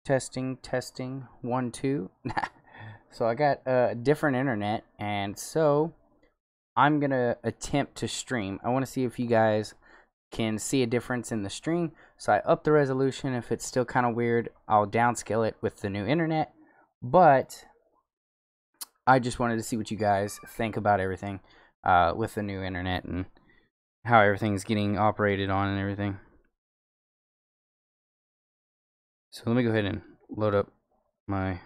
Testing 1 2. So I got a different internet, and so I'm gonna attempt to stream. I want to see if you guys can see a difference in the stream. So I up the resolution. If it's still kind of weird, I'll downscale it with the new internet. But I just wanted to see what you guys think about everything with the new internet and how everything's getting operated on and everything. So let me go ahead and load up my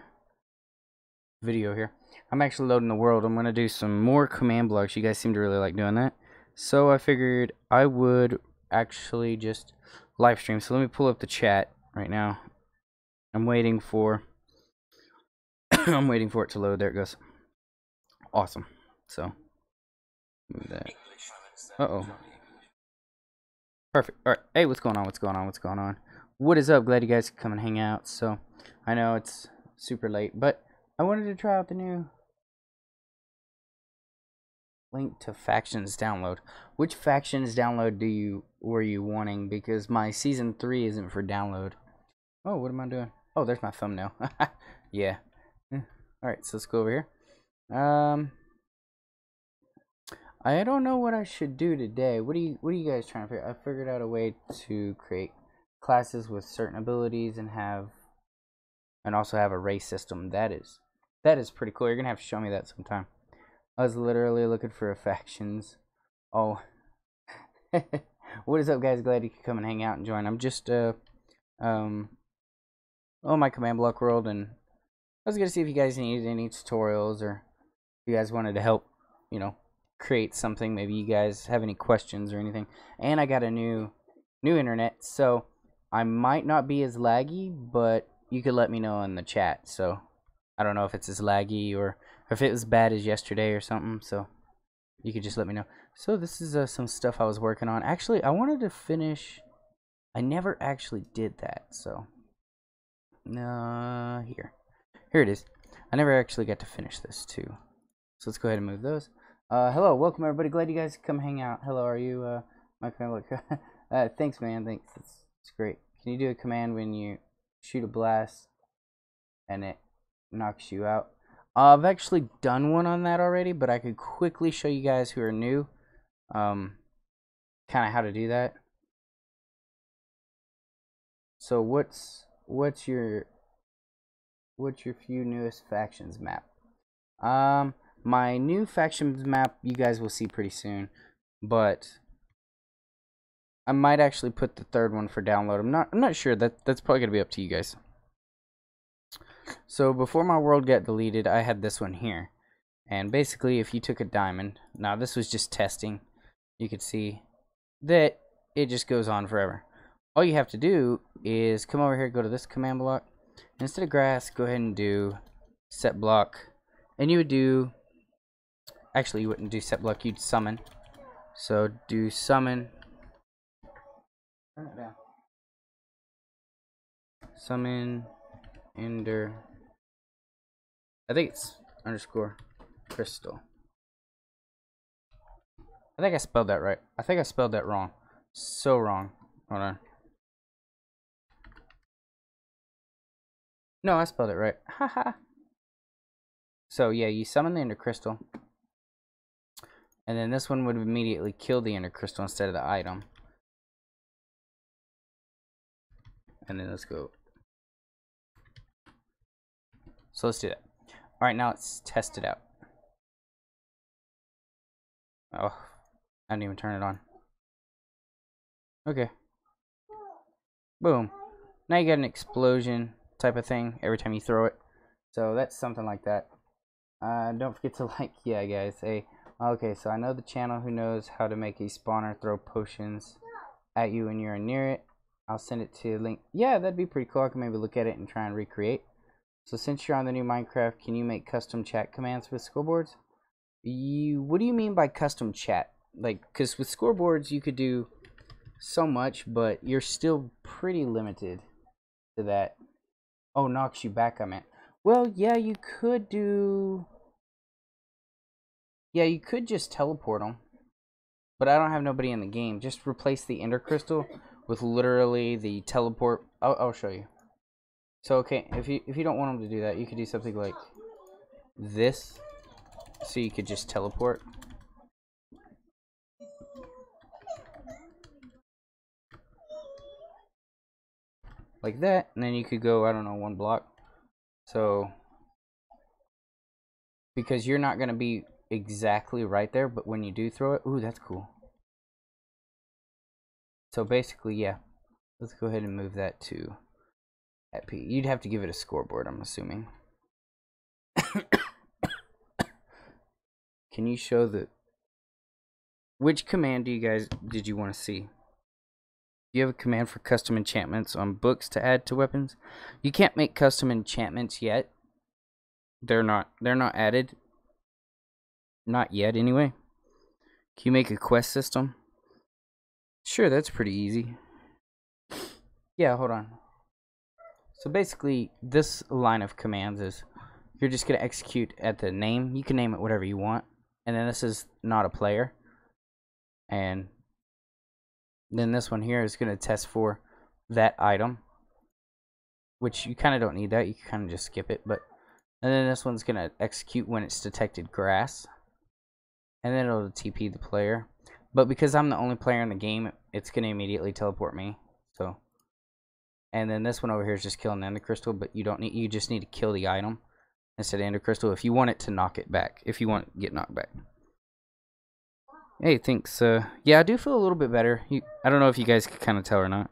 video here. I'm actually loading the world. I'm going to do some more command blocks. You guys seem to really like doing that. So I figured I would actually just live stream. So let me pull up the chat right now. I'm waiting for I'm waiting for it to load. There it goes. Awesome. So move that. Uh-oh. Perfect. Alright. Hey, what's going on? What's going on? What's going on? What is up? Glad you guys could come and hang out. So I know it's super late, but I wanted to try out the new link to factions download. Which factions download were you wanting? Because my season 3 isn't for download. Oh, what am I doing? Oh, there's my thumbnail. Yeah. Alright, so let's go over here. I don't know what I should do today. What are you guys trying to figure? I figured out a way to create classes with certain abilities and also have a race system. That is pretty cool. You're gonna have to show me that sometime. I was literally looking for factions. Oh. What is up, guys? Glad you could come and hang out and join. I'm just on my command block world, and I was gonna see if you guys needed any tutorials or if you guys wanted to help, you know, create something. Maybe you guys have any questions or anything. And I got a new internet, so I might not be as laggy, but you could let me know in the chat. So I don't know if it's as laggy or if it was bad as yesterday or something. So you could just let me know. So this is some stuff I was working on. Actually, I wanted to finish. I never actually did that. So here it is. I never actually got to finish this too. So let's go ahead and move those. Hello, welcome everybody. Glad you guys come hang out. Hello, are you my family? Thanks, man. Thanks. It's great. Can you do a command when you shoot a blast and it knocks you out? I've actually done one on that already, but I could quickly show you guys who are new kind of how to do that. So what's your few newest factions map? My new factions map you guys will see pretty soon, but I might actually put the third one for download. I'm not sure. That's probably gonna be up to you guys. So before my world got deleted, I had this one here, and basically if you took a diamond, now this was just testing, you could see that it just goes on forever. All you have to do is come over here, go to this command block, and instead of grass, go ahead and do set block, and you would do, actually you wouldn't do set block, you'd summon. So do summon. Turn it down. Summon ender. I think it's underscore crystal. I think I spelled that right. I think I spelled that wrong. So wrong. Hold on. No, I spelled it right. Haha. So yeah, you summon the ender crystal. And then this one would immediately kill the ender crystal instead of the item. And then let's go. So let's do that. Alright, now let's test it out. Oh, I didn't even turn it on. Okay. Boom. Now you got an explosion type of thing every time you throw it. So that's something like that. Don't forget to like, yeah guys, hey. Okay, so I know the channel who knows how to make a spawner throw potions at you when you're near it. I'll send it to link. Yeah, that'd be pretty cool. I can maybe look at it and try and recreate. So since you're on the new Minecraft, can you make custom chat commands with scoreboards? What do you mean by custom chat? Like, because with scoreboards you could do so much, but you're still pretty limited to that. Oh, knocks you back, I meant. Well, yeah, you could do. Yeah, you could just teleport them. But I don't have nobody in the game. Just replace the ender crystal with literally the teleport. I'll show you. So okay, if you don't want them to do that, you could do something like this, so you could just teleport. Like that, and then you could go, I don't know, 1 block. So because you're not gonna be exactly right there, but when you do throw it, ooh, that's cool. So basically, yeah, let's go ahead and move that to at P. You'd have to give it a scoreboard, I'm assuming. Can you show the... Which command did you want to see? Do you have a command for custom enchantments on books to add to weapons? You can't make custom enchantments yet. They're not added. Not yet, anyway. Can you make a quest system? Sure, that's pretty easy. Yeah, hold on. So basically, this line of commands is you're just going to execute at the name. You can name it whatever you want. And then this is not a player. And then this one here is going to test for that item, which you kind of don't need that. You can kind of just skip it. And then this one's going to execute when it's detected grass. And then it'll TP the player. But because I'm the only player in the game, it's going to immediately teleport me. So, and then this one over here is just killing the ender crystal, but you just need to kill the item instead of ender crystal if you want it to knock it back. If you want it to get knocked back. Hey, thanks. Yeah, I do feel a little bit better. I don't know if you guys can kind of tell or not.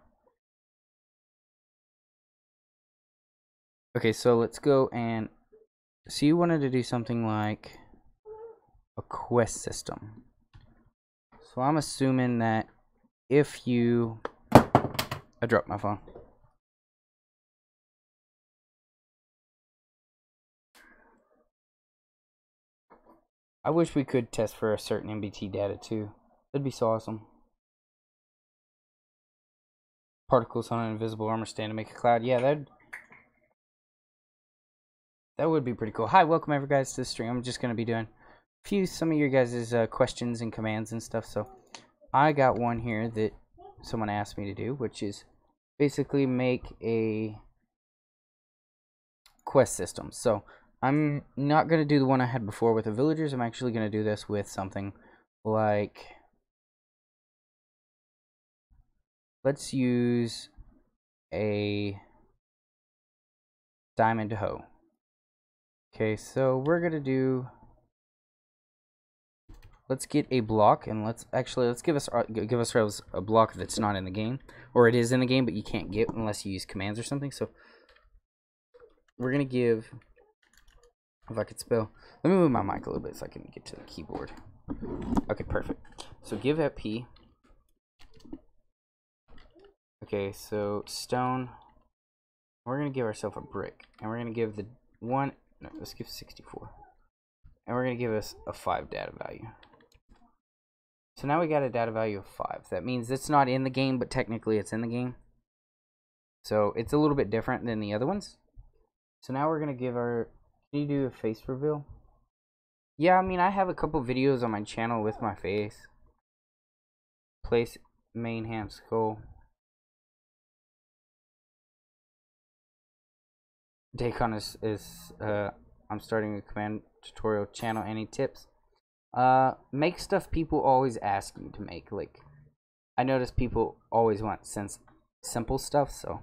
Okay, so let's go and... So you wanted to do something like a quest system. So I'm assuming that if you... I dropped my phone. I wish we could test for a certain MBT data too. That'd be so awesome. Particles on an invisible armor stand to make a cloud. Yeah, that would be pretty cool. Hi, welcome every guys to the stream. I'm just gonna be doing some of your guys' questions and commands and stuff. So I got one here that someone asked me to do, which is basically make a quest system. So I'm not going to do the one I had before with the villagers. I'm actually going to do this with something like, let's use a diamond hoe. Okay, so we're going to do, let's get a block, and let's give ourselves a block that's not in the game, or it is in the game but you can't get unless you use commands or something. So we're going to give, if I could spell, let me move my mic a little bit so I can get to the keyboard. Okay, perfect. So give at P. Okay, so stone. We're going to give ourselves a brick. And we're going to give the one, no, let's give 64. And we're going to give us a 5 data value. So now we got a data value of 5. That means it's not in the game, but technically it's in the game. So it's a little bit different than the other ones. So now we're going to give our, can you do a face reveal? Yeah, I mean, I have a couple videos on my channel with my face. Place main hand skull. Dakon is I'm starting a command tutorial channel. Any tips? Make stuff people always ask you to make. Like, I notice people always want simple stuff, so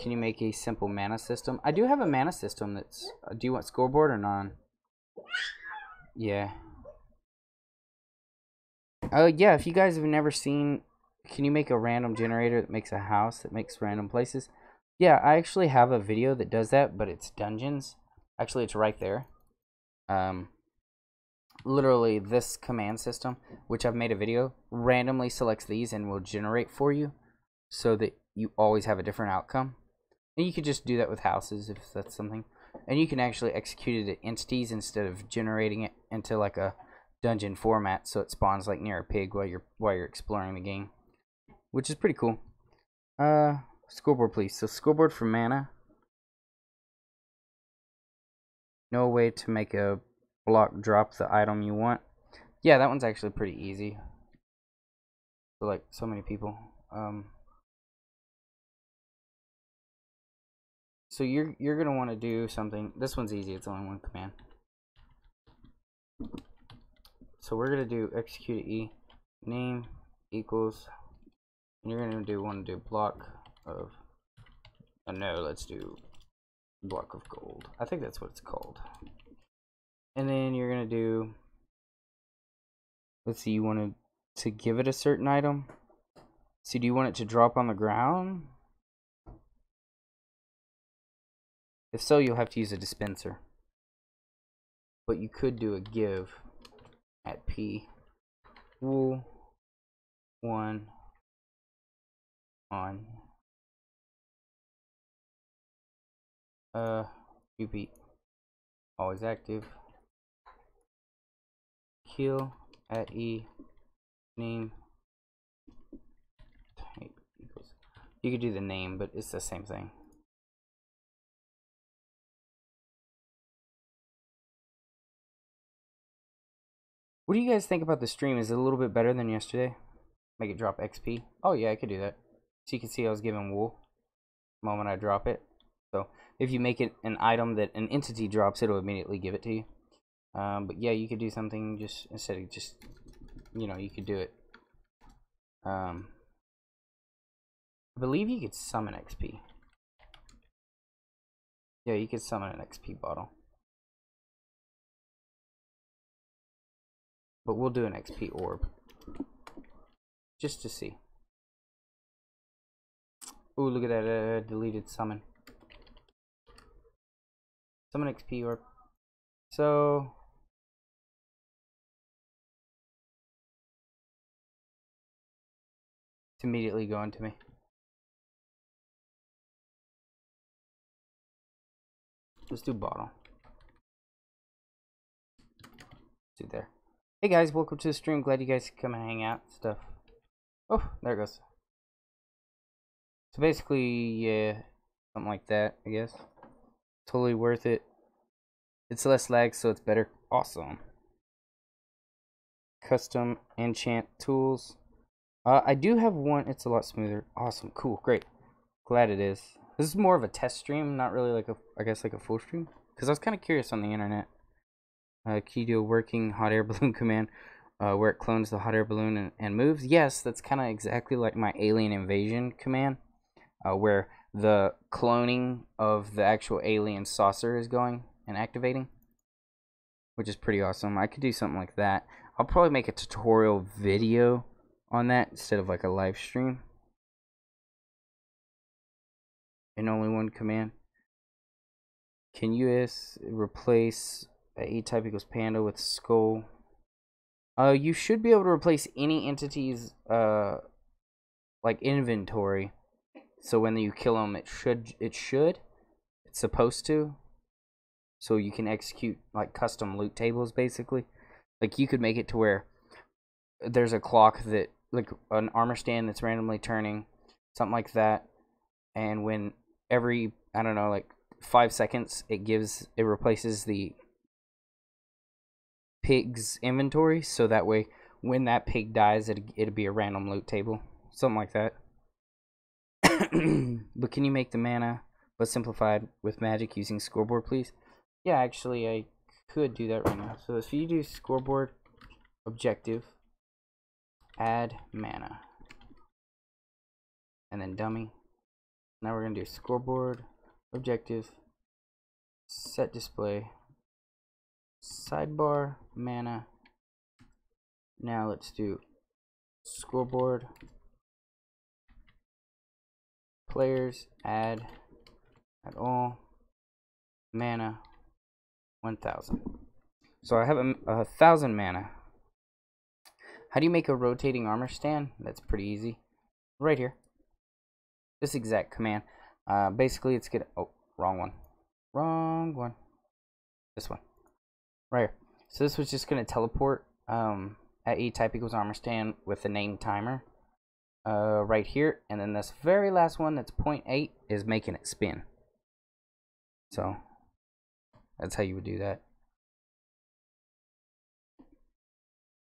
can you make a simple mana system? I do have a mana system that's... do you want scoreboard or non? Yeah. Yeah, if you guys have never seen... Can you make a random generator that makes a house that makes random places? Yeah, I actually have a video that does that, but it's dungeons. Actually, it's right there. Literally, this command system, which I've made a video, randomly selects these and will generate for you so that you always have a different outcome. And you could just do that with houses if that's something. And you can actually execute it at entities instead of generating it into like a dungeon format, so it spawns like near a pig while you're exploring the game, which is pretty cool. Scoreboard, please. So scoreboard for mana. No way to make a block drop the item you want. Yeah, that one's actually pretty easy for like so many people. So you're gonna want to do something. This one's easy. It's only one command. So we're gonna do execute E name equals, and you're gonna want to do block of. No, let's do block of gold. I think that's what it's called. And then you're gonna do. Let's see. You wanted to give it a certain item. So do you want it to drop on the ground? If so, you'll have to use a dispenser. But you could do a give at P wool 1 on repeat always active kill at E name type equals. You could do the name, but it's the same thing. What do you guys think about the stream? Is it a little bit better than yesterday? Make it drop XP. Oh yeah, I could do that. So you can see I was given wool the moment I drop it. So if you make it an item that an entity drops, it'll immediately give it to you. But yeah, you could do something just instead of just, you know, you could do it. I believe you could summon XP. Yeah, you could summon an XP bottle. But we'll do an XP orb. Just to see. Ooh, look at that deleted summon. Summon XP orb. So it's immediately going to me. Let's do bottle. Let's do there. Hey guys, welcome to the stream. Glad you guys could come and hang out and stuff. Oh, there it goes. So basically, yeah, something like that, I guess. Totally worth it. It's less lag, so it's better. Awesome. Custom enchant tools. I do have one. It's a lot smoother. Awesome. Cool. Great. Glad it is. This is more of a test stream, not really like a, I guess, like a full stream. Because I was kind of curious on the internet. Can you do a working hot air balloon command where it clones the hot air balloon and moves? Yes, that's kind of exactly like my alien invasion command, where the cloning of the actual alien saucer is going and activating, which is pretty awesome. I could do something like that. I'll probably make a tutorial video on that instead of like a live stream. And only one command. Can US replace E type equals panda with skull? You should be able to replace any entity's like inventory. So when you kill them, it's supposed to. So you can execute like custom loot tables basically. Like you could make it to where there's a clock that, like an armor stand that's randomly turning, something like that. And when every, I don't know, like 5 seconds, it replaces the pig's inventory, so that way when that pig dies, it'd be a random loot table, something like that. But can you make the mana but simplified with magic using scoreboard, please? Yeah, actually I could do that right now. So if you do scoreboard objective add mana and then dummy, now we're gonna do scoreboard objective set display sidebar mana. Now let's do scoreboard players add at all mana 1000. So I have a 1000 mana. How do you make a rotating armor stand? That's pretty easy. Right here. This exact command. Basically it's gonna, oh, wrong one. This one. Right here. So this was just gonna teleport at E type equals armor stand with the name timer. Right here, and then this very last one that's 0.8 is making it spin. So that's how you would do that.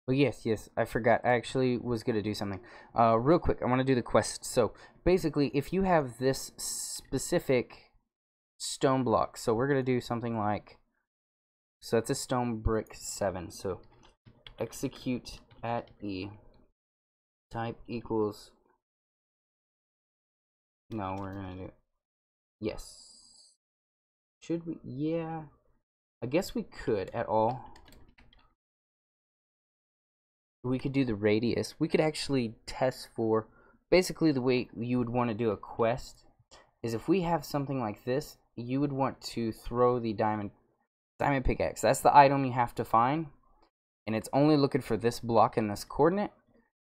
But yes, I forgot. I actually was gonna do something real quick. I want to do the quest. So basically, if you have this specific stone block. So we're going to do something like, so it's a stone brick 7. So execute at E, type equals, no, we're going to do, yes. Should we? Yeah. I guess we could at all. We could do the radius. We could actually test for, basically the way you would want to do a quest is if we have something like this, you would want to throw the diamond pickaxe. That's the item you have to find, and it's only looking for this block and this coordinate.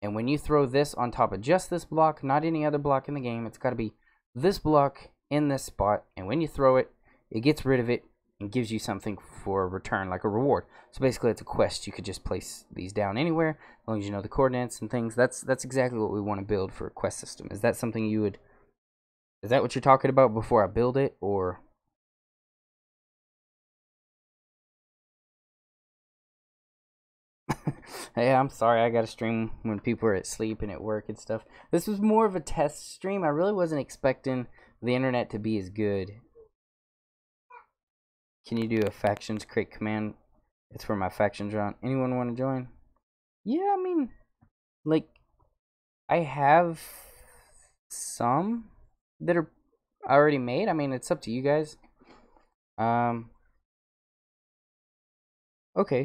And when you throw this on top of just this block, not any other block in the game, it's got to be this block in this spot, and when you throw it, it gets rid of it and gives you something for a return, like a reward. So basically it's a quest. You could just place these down anywhere as long as you know the coordinates and things. That's exactly what we want to build for a quest system. Is that something you would, is that what you're talking about before I build it, or? Hey, I'm sorry, I gotta stream when people are asleep and at work and stuff. This was more of a test stream. I really wasn't expecting the internet to be as good. Can you do a factions create command? It's for my factions round. Anyone want to join? Yeah, I mean, like, I have some that are already made. I mean, it's up to you guys. Okay,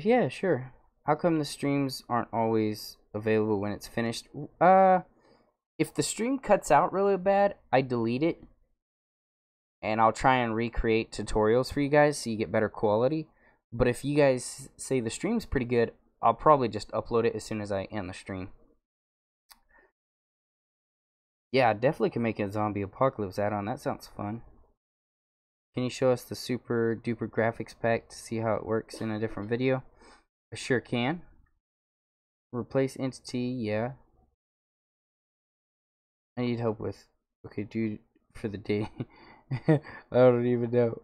yeah, sure. How come the streams aren't always available when it's finished? If the stream cuts out really bad, I delete it. And I'll try and recreate tutorials for you guys so you get better quality. But if you guys say the stream's pretty good, I'll probably just upload it as soon as I end the stream. Yeah, I definitely can make a zombie apocalypse add-on. That sounds fun. Can you show us the super duper graphics pack to see how it works in a different video? I sure can. Replace entity, yeah. I need help with, okay, dude, for the day. I don't even know.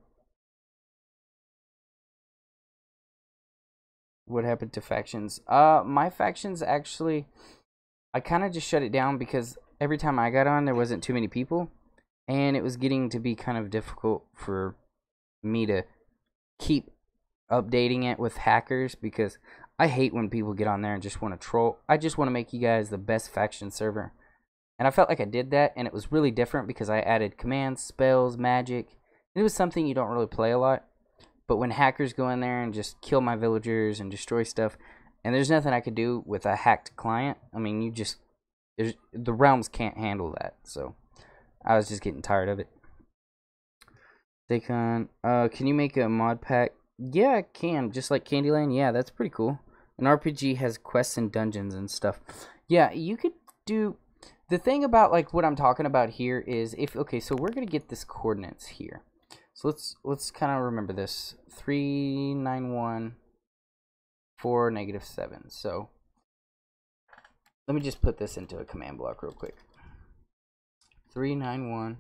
What happened to factions? My factions actually, I kind of just shut it down because every time I got on, there wasn't too many people. And it was getting to be kind of difficult for me to keep updating it with hackers because I hate when people get on there and just want to troll. I just want to make you guys the best faction server. And I felt like I did that, and it was really different because I added commands, spells, magic. It was something you don't really play a lot. But when hackers go in there and just kill my villagers and destroy stuff, and there's nothing I could do with a hacked client, I mean, you just, the realms can't handle that. So I was just getting tired of it. Can you make a mod pack? Yeah, I can. Just like Candyland. Yeah, that's pretty cool. An RPG has quests and dungeons and stuff. Yeah, you could do. The thing about like what I'm talking about here is if, okay, so we're gonna get this coordinates here. So let's kind of remember this. 391 4 -7. So let me just put this into a command block real quick. 391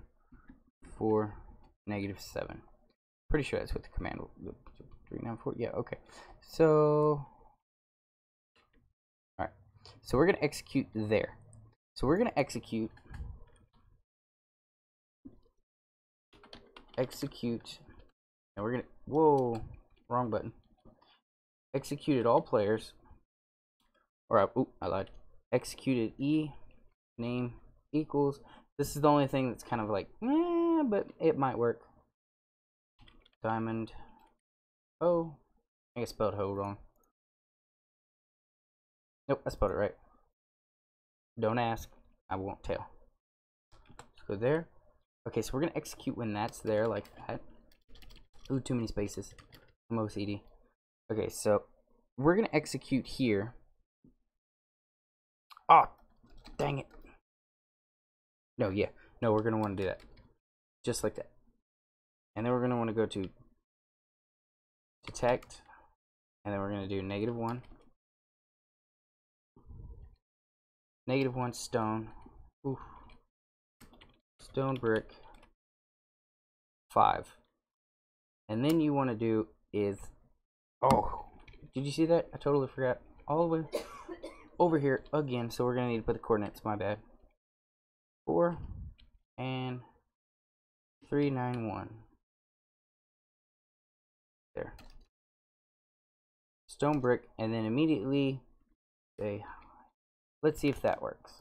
4 -7. Pretty sure that's what the command 394. Yeah, okay. So all right. So we're gonna execute there. So we're gonna execute, and we're gonna, whoa, wrong button. Executed all players, or I lied. Executed E, name equals. This is the only thing that's kind of like, but it might work. Diamond, oh, I spelled ho wrong. Nope, I spelled it right. Don't ask, I won't tell. Let's go there. Okay, so we're gonna execute when that's there like that. Ooh, too many spaces. I'm OCD. Okay, so we're gonna execute here. Oh, dang it. No, yeah. No, we're gonna want to do that. Just like that. And then we're gonna want to go to detect. And then we're gonna do -1. -1 stone. Ooh. Stone brick 5. And then you want to do is, oh, did you see that? I totally forgot. All the way over here again. So we're gonna need to put the coordinates. My bad. 4 and 391. There. Stone brick, and then immediately say, let's see if that works.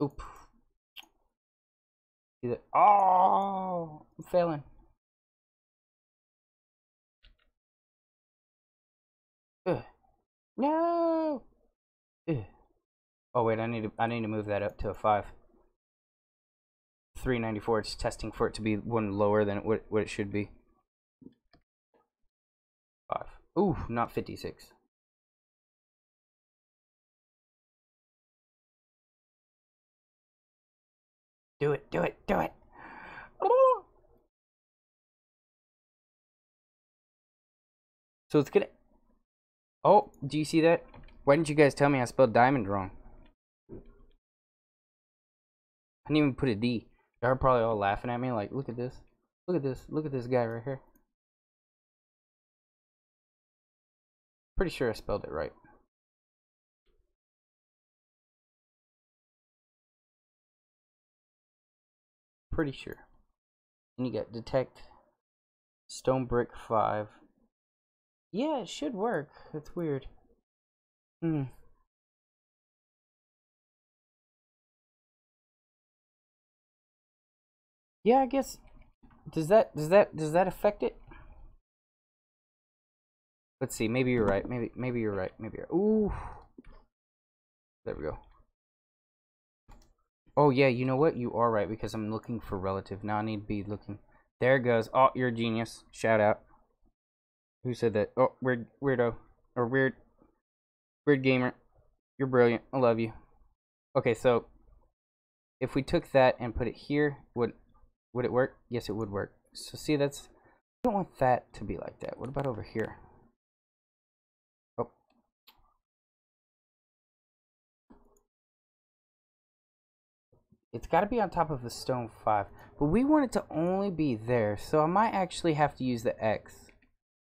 Oop. See that? Oh, I'm failing. Ugh. No. Ugh. Oh wait, I need to move that up to a 5. 394. It's testing for it to be one lower than what it should be. 5. Ooh, not 56. Do it, do it, do it. Oh. So it's gonna. Oh, do you see that? Why didn't you guys tell me I spelled diamond wrong? I didn't even put a D. Y'all are probably all laughing at me like, look at this. Look at this. Look at this guy right here. Pretty sure I spelled it right. Pretty sure. And you got detect stone brick 5. Yeah, it should work. That's weird. Yeah, I guess. Does that affect it? Let's see. Maybe you're right. Maybe you're right. Maybe you're. Ooh. There we go. Oh yeah, you know what? You are right because I'm looking for relative. Now I need to be looking. There it goes. Oh, you're a genius. Shout out. Who said that? Oh, weirdo or weird gamer. You're brilliant. I love you. Okay, so if we took that and put it here, would it work? Yes, it would work. So see, that's. I don't want that to be like that. What about over here? Oh. It's got to be on top of the stone 5. But we want it to only be there. So I might actually have to use the X.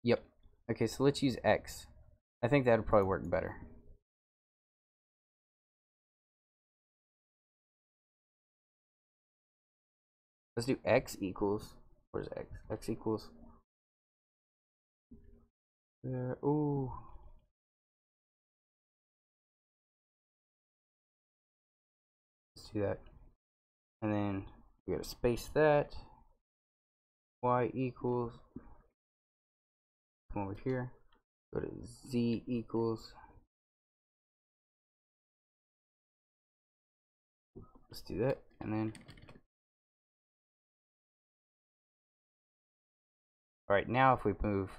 Yep. Okay, so let's use X. I think that would probably work better. Let's do X equals. Where's X? X equals. There. Ooh. Let's do that. And then we gotta space that. Y equals. Come over here. Go to Z equals. Let's do that. And then. Alright, now if we move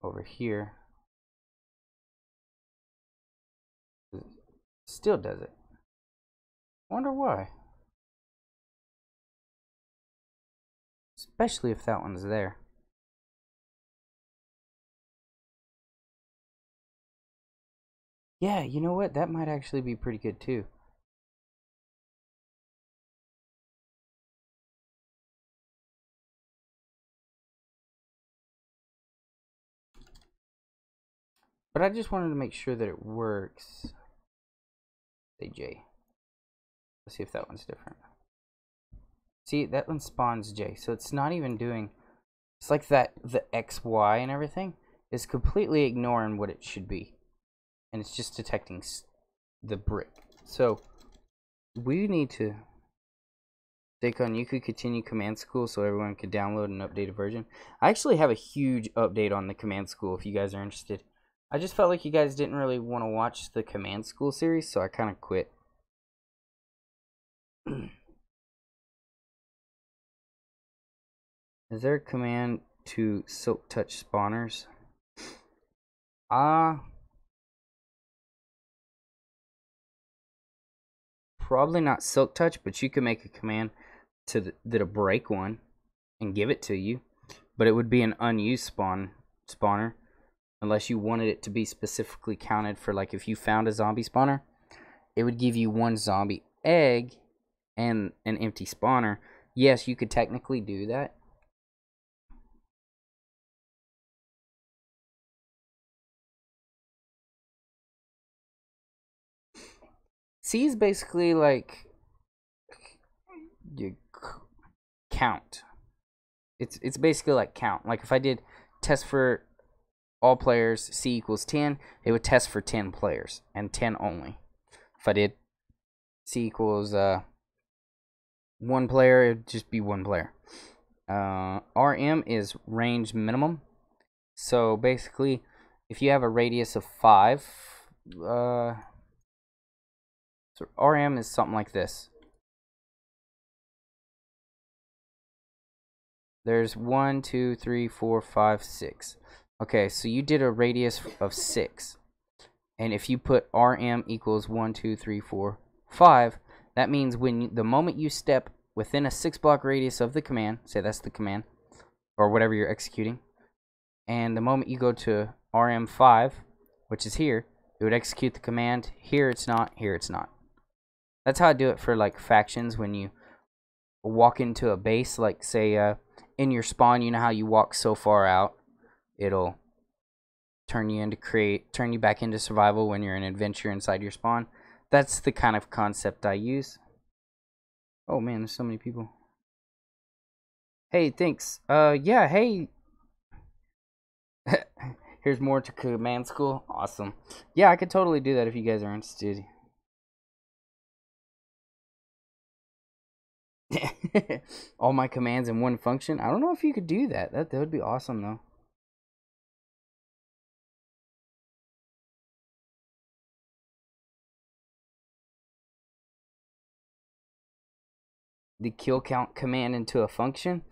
over here. Still does it. Wonder why. Especially if that one's there. Yeah, you know what? That might actually be pretty good too. But I just wanted to make sure that it works. Say J. Let's see if that one's different. See, that one spawns J. So it's not even doing... It's like that the X, Y, and everything is completely ignoring what it should be. And it's just detecting the brick. So we need to... Dakon, you could continue command school so everyone could download an updated version. I actually have a huge update on the command school if you guys are interested. I just felt like you guys didn't really want to watch the command school series, so I kind of quit. Is there a command to silk touch spawners? Probably not silk touch, but you can make a command that'll break one and give it to you. But it would be an unused spawner unless you wanted it to be specifically counted for, like, if you found a zombie spawner, it would give you one zombie egg and an empty spawner. Yes, you could technically do that. C is basically like you count. It's basically like count. Like if I did test for all players, C equals 10, it would test for 10 players and 10 only. If I did C equals 1 player, it would just be 1 player. RM is range minimum. So basically, if you have a radius of 5, so RM is something like this. There's 1, 2, 3, 4, 5, 6. Okay, so you did a radius of 6. And if you put RM equals 1, 2, 3, 4, 5, that means the moment you step within a 6-block radius of the command, say that's the command, or whatever you're executing, and the moment you go to RM5, which is here, it would execute the command. Here it's not, here it's not. That's how I do it for like factions. When you walk into a base, like say in your spawn, you know how you walk so far out, it'll turn you back into survival when you're in adventure inside your spawn. That's the kind of concept I use. Oh man, there's so many people. Hey, thanks. Yeah, hey. Here's more to command school. Awesome. Yeah, I could totally do that if you guys are interested. All my commands in one function. I don't know if you could do that. That would be awesome though. The kill count command into a function.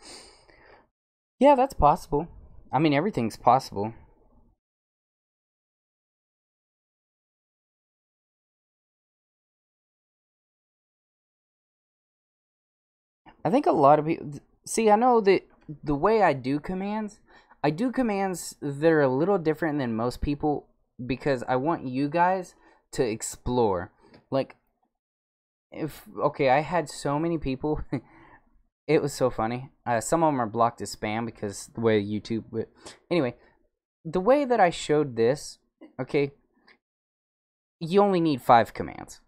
Yeah, that's possible. I mean, everything's possible. I think a lot of people see. I know that the way I do commands that are a little different than most people because I want you guys to explore. Like, I had so many people. It was so funny. Some of them are blocked as spam because the way YouTube. But anyway, the way that I showed this, okay, you only need 5 commands,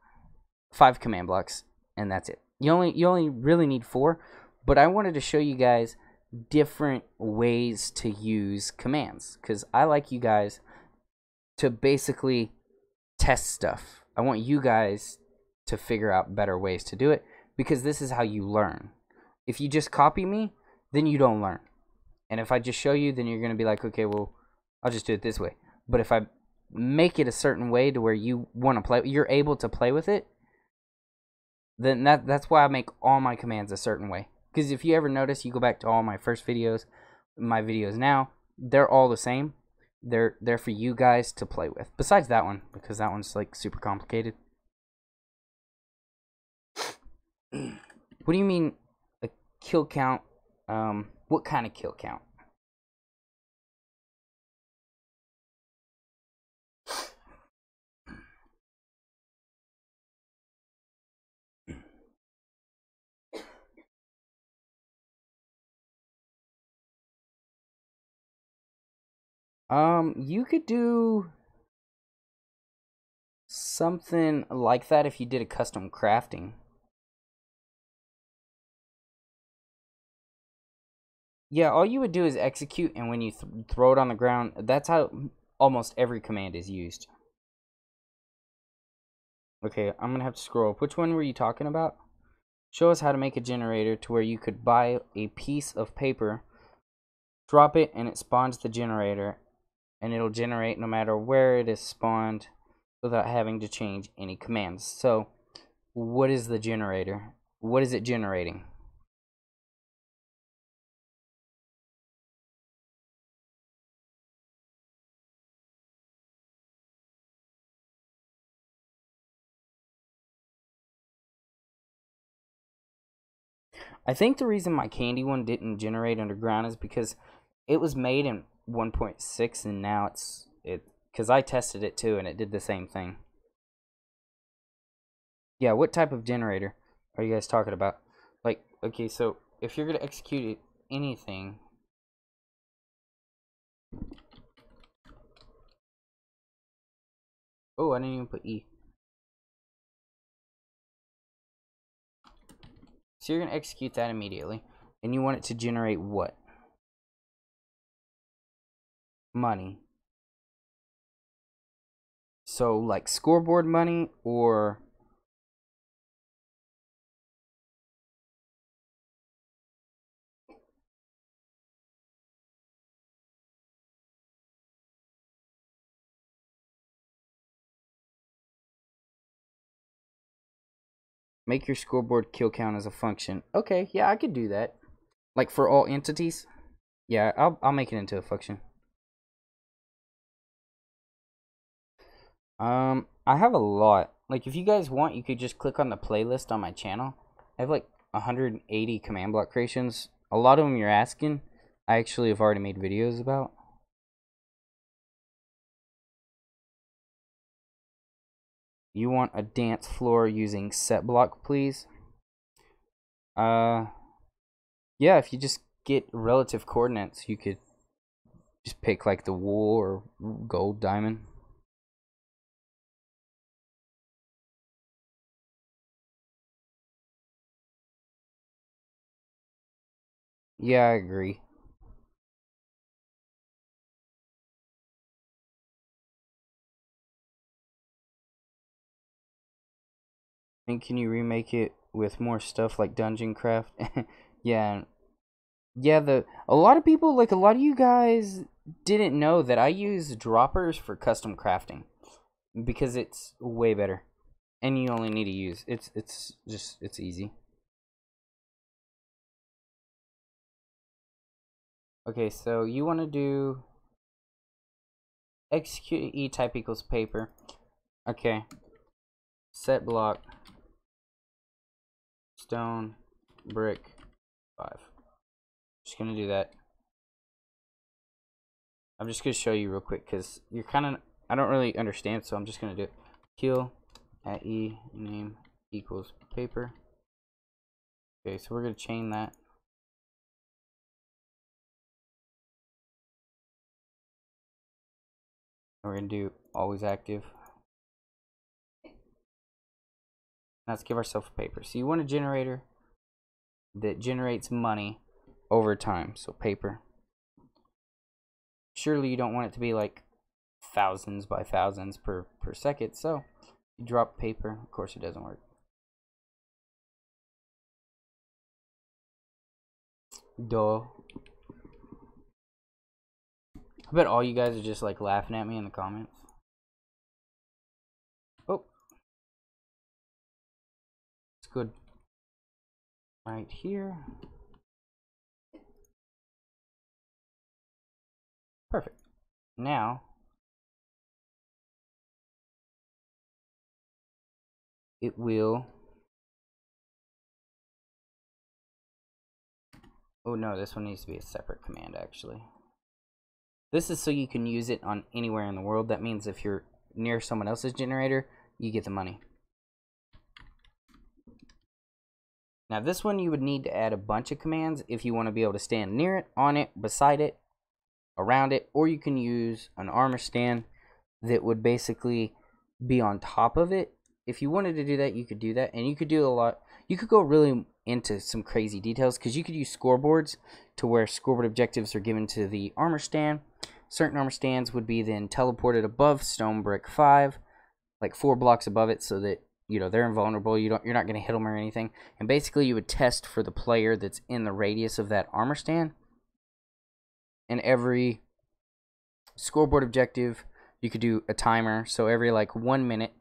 5 command blocks, and that's it. You only really need 4, but I wanted to show you guys different ways to use commands because I like you guys to basically test stuff. I want you guys to figure out better ways to do it because this is how you learn. If you just copy me, then you don't learn. And if I just show you, then you're going to be like, okay, well, I'll just do it this way. But if I make it a certain way to where you want to play, you're able to play with it, then that's why I make all my commands a certain way. Because if you ever notice, you go back to all my first videos, my videos now, they're all the same. They're for you guys to play with. Besides that one, because that one's like super complicated. What do you mean a kill count? What kind of kill count? You could do something like that if you did a custom crafting. Yeah, all you would do is execute, and when you throw it on the ground, that's how almost every command is used. Okay, I'm going to have to scroll up. Which one were you talking about? Show us how to make a generator to where you could buy a piece of paper, drop it, and it spawns the generator, and it'll generate no matter where it is spawned without having to change any commands. So, what is the generator? What is it generating? I think the reason my candy one didn't generate underground is because it was made in 1.6 and now it's because I tested it too and it did the same thing. Yeah, what type of generator are you guys talking about? Like, okay, so if you're gonna execute anything, oh, I didn't even put E. So you're gonna execute that immediately, and you want it to generate what? money. So like scoreboard money or make your scoreboard kill count as a function. Okay, yeah, I could do that. Like for all entities? Yeah, I'll make it into a function. I have a lot. Like if you guys want, you could just click on the playlist on my channel. I have like 180 command block creations. A lot of them you're asking, I actually have already made videos about. You want a dance floor using set block, please? Yeah, if you just get relative coordinates, you could just pick like the wool or gold diamond. Yeah, I agree. And can you remake it with more stuff like dungeon craft? Yeah, yeah. A lot of people, like a lot of you guys, didn't know that I use droppers for custom crafting because it's way better, and you only need to use it's easy. Okay, so you want to do execute e type equals paper. Okay, set block stone brick 5. Just gonna do that. I'm just gonna show you real quick because you're kind of I don't really understand, so I'm just gonna do it. Kill at e name equals paper. Okay, so we're gonna chain that. We're gonna do always active. Let's give ourselves paper. So you want a generator that generates money over time. So paper. Surely you don't want it to be like thousands by thousands per second. So you drop paper. Of course, it doesn't work. Duh. I bet all you guys are just like laughing at me in the comments. Oh, it's good. Right here. Perfect. Now it will. Oh no, this one needs to be a separate command actually. This is so you can use it on anywhere in the world. That means if you're near someone else's generator, you get the money. Now this one you would need to add a bunch of commands if you want to be able to stand near it, on it, beside it, around it, or you can use an armor stand that would basically be on top of it. If you wanted to do that, you could do that, and you could do a lot. You could go really into some crazy details because you could use scoreboards to where scoreboard objectives are given to the armor stand. Certain armor stands would be then teleported above stone brick 5, like 4 blocks above it, so that they're invulnerable. You're not going to hit them or anything. And basically, you would test for the player that's in the radius of that armor stand. And every scoreboard objective, you could do a timer. So every like 1 minute,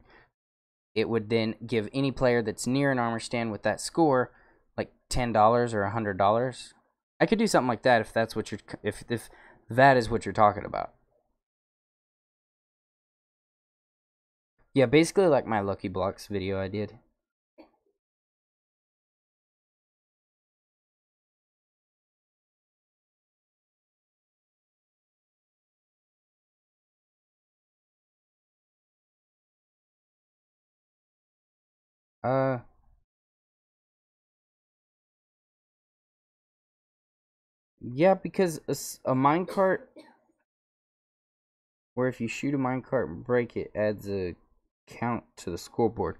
it would then give any player that's near an armor stand with that score like $10 or $100. I could do something like that if that's what you're if that is what you're talking about. Yeah, basically like my Lucky Blocks video I did. Uh, yeah, because a minecart where if you shoot a minecart and break it adds a count to the scoreboard.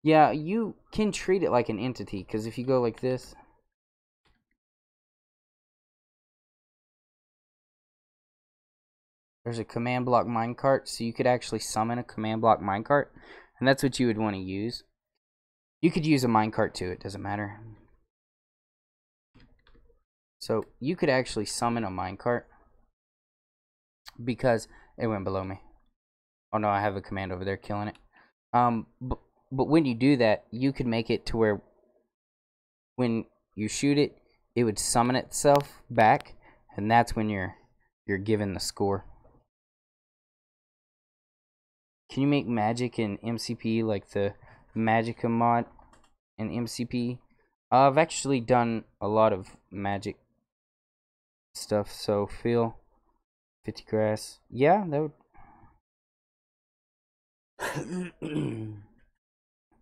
Yeah, you can treat it like an entity because if you go like this, there's a command block minecart, so you could actually summon a command block minecart, and that's what you would want to use. You could use a minecart too, it doesn't matter. So you could actually summon a minecart, because it went below me. Oh no, I have a command over there killing it. But when you do that, you could make it to where when you shoot it, it would summon itself back, and that's when you're given the score. Can you make magic in MCP, like the Magicka mod in MCP? I've actually done a lot of magic stuff, so feel 50 grass. Yeah, that would.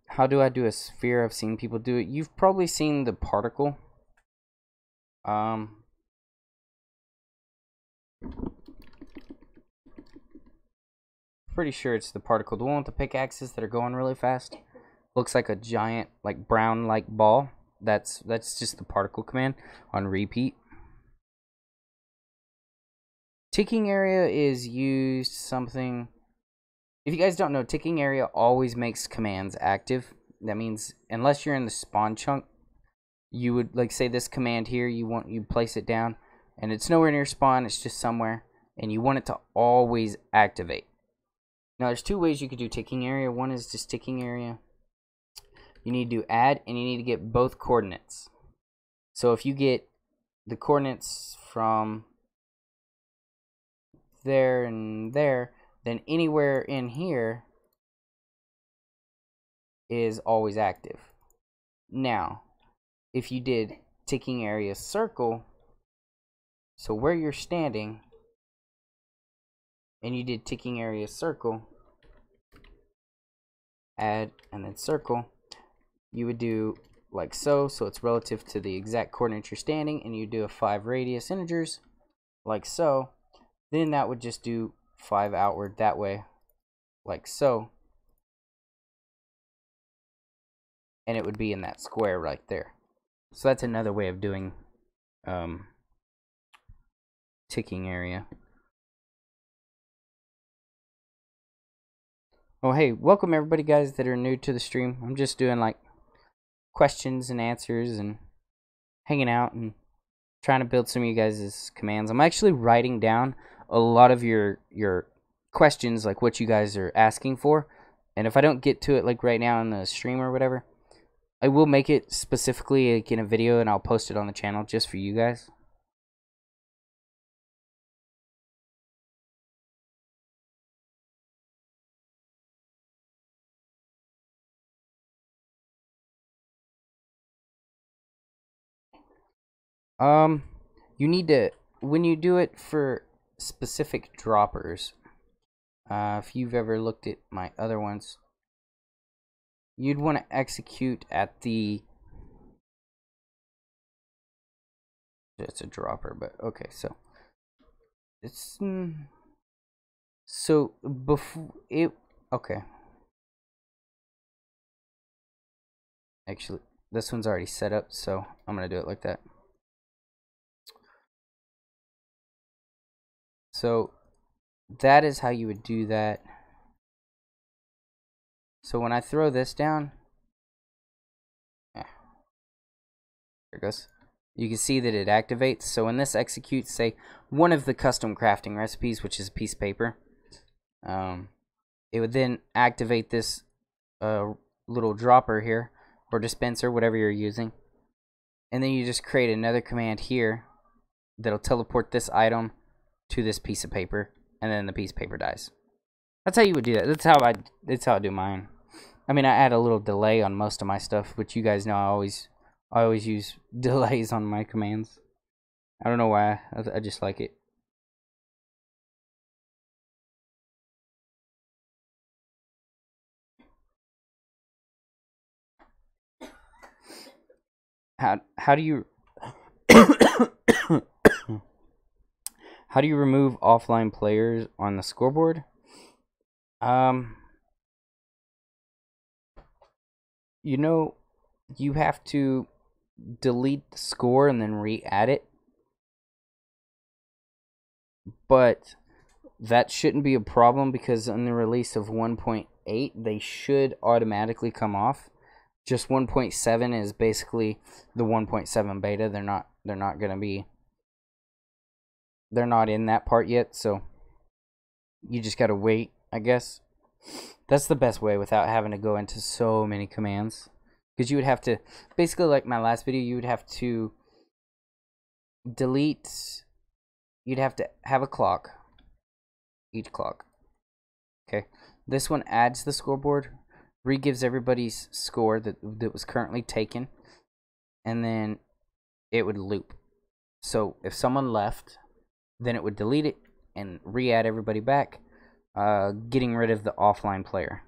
How do I do a sphere? I've seen people do it. You've probably seen the particle. Pretty sure it's the particle. The one with the pickaxes that are going really fast. Looks like a giant, like brown, like ball. That's just the particle command on repeat. Ticking area is used something. If you guys don't know, ticking area always makes commands active. That means unless you're in the spawn chunk, you would like say this command here. You place it down, and it's nowhere near spawn. It's just somewhere, and you want it to always activate. Now, there's two ways you could do ticking area. One is just ticking area. You need to add, and you need to get both coordinates. So if you get the coordinates from there and there, then anywhere in here is always active. Now, if you did ticking area circle, so where you're standing, and you did ticking area circle, add, and then circle, you would do like so it's relative to the exact coordinate you're standing, and you do a 5 radius integers, like so. Then that would just do 5 outward that way, like so. And it would be in that square right there. So that's another way of doing ticking area. Oh hey, welcome everybody guys that are new to the stream. I'm just doing like questions and answers and hanging out and trying to build some of you guys' commands. I'm actually writing down a lot of your questions, like what you guys are asking for. And if I don't get to it like right now in the stream or whatever, I will make it specifically like in a video, and I'll post it on the channel just for you guys. You need to, when you do it for specific droppers, if you've ever looked at my other ones, you'd want to execute at the, it's a dropper, but okay, so it's so before it, okay, actually this one's already set up, so I'm gonna do it like that. So that is how you would do that. So when I throw this down, there it goes. You can see that it activates. So when this executes, say, one of the custom crafting recipes, which is a piece of paper, it would then activate this little dropper here, or dispenser, whatever you're using. And then you just create another command here that'll teleport this item to this piece of paper, and then the piece of paper dies. That's how you would do that. That's how I do mine. I mean, I add a little delay on most of my stuff, which you guys know I always use delays on my commands. I don't know why. I just like it. How do you how do you remove offline players on the scoreboard? You know, you have to delete the score and then re-add it. But that shouldn't be a problem because on the release of 1.8 they should automatically come off. Just 1.7 is basically the 1.7 beta. They're not gonna be, they're not in that part yet, so you just gotta wait, I guess. That's the best way without having to go into so many commands. Because you would have to, basically like my last video, you would have to delete, you'd have to have a clock, each clock. Okay, this one adds the scoreboard, re-gives everybody's score that was currently taken, and then it would loop. So if someone left, then it would delete it and re-add everybody back, getting rid of the offline player.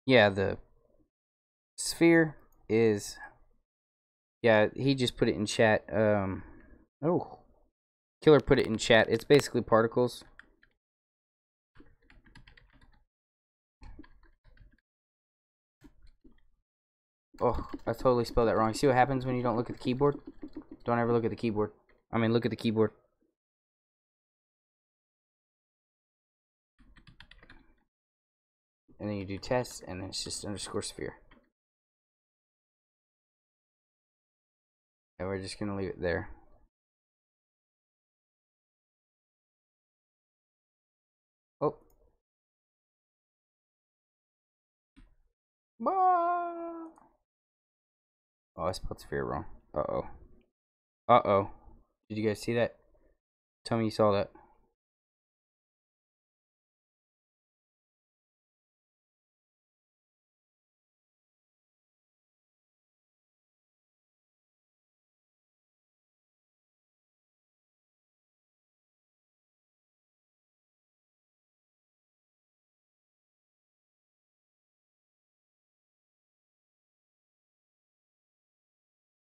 Yeah, the sphere is, yeah, he just put it in chat. Oh, Killer put it in chat. It's basically particles. Oh, I totally spelled that wrong. See what happens when you don't look at the keyboard? Don't ever look at the keyboard. I mean, look at the keyboard. And then you do test, and then it's just underscore sphere. And we're just going to leave it there. Oh. Oh, I spelled sphere wrong. Uh-oh. Uh-oh. Did you guys see that? Tell me you saw that.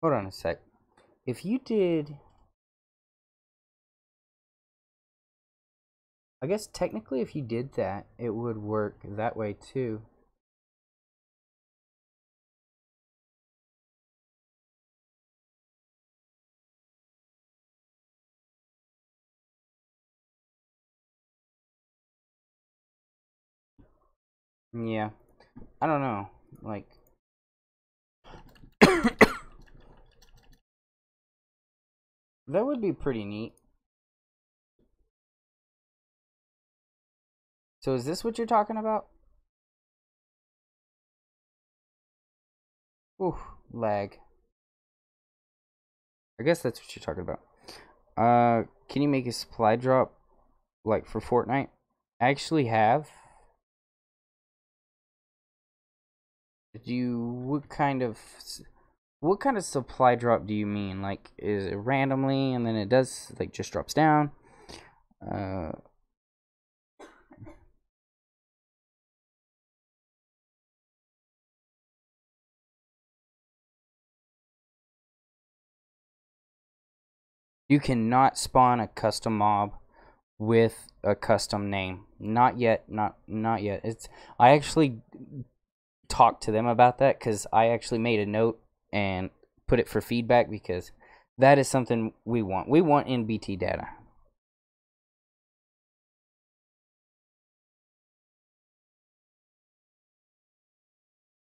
Hold on a sec. If you did, I guess technically if you did that, it would work that way too. Yeah. I don't know. Like, that would be pretty neat. So is this what you're talking about? Ooh, lag. I guess that's what you're talking about. Can you make a supply drop like for Fortnite? I actually have. What kind of supply drop do you mean? Like, is it randomly and then it does, like, just drops down? You cannot spawn a custom mob with a custom name. Not yet. Not yet. I actually talked to them about that because I actually made a note and put it for feedback because that is something we want. We want NBT data.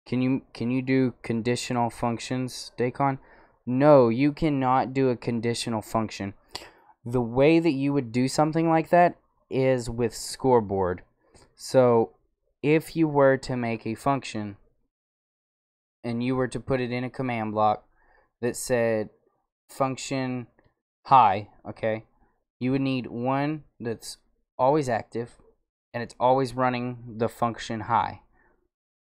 Can you do conditional functions, Dacon? No, you cannot do a conditional function. The way that you would do something like that is with Scoreboard. So if you were to make a function and you were to put it in a command block that said function high, okay, you would need one that's always active and it's always running the function high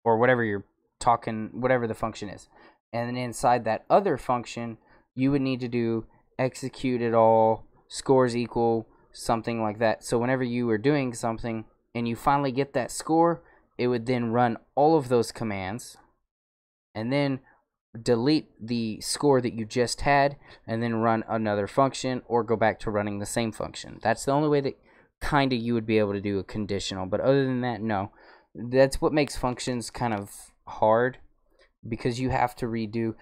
or whatever you're talking, whatever the function is. And then inside that other function, you would need to do execute it all, scores equal, something like that. So whenever you were doing something and you finally get that score, it would then run all of those commands and then delete the score that you just had and then run another function or go back to running the same function. That's the only way that kind of you would be able to do a conditional, but other than that, no. That's what makes functions kind of hard, because you have to redo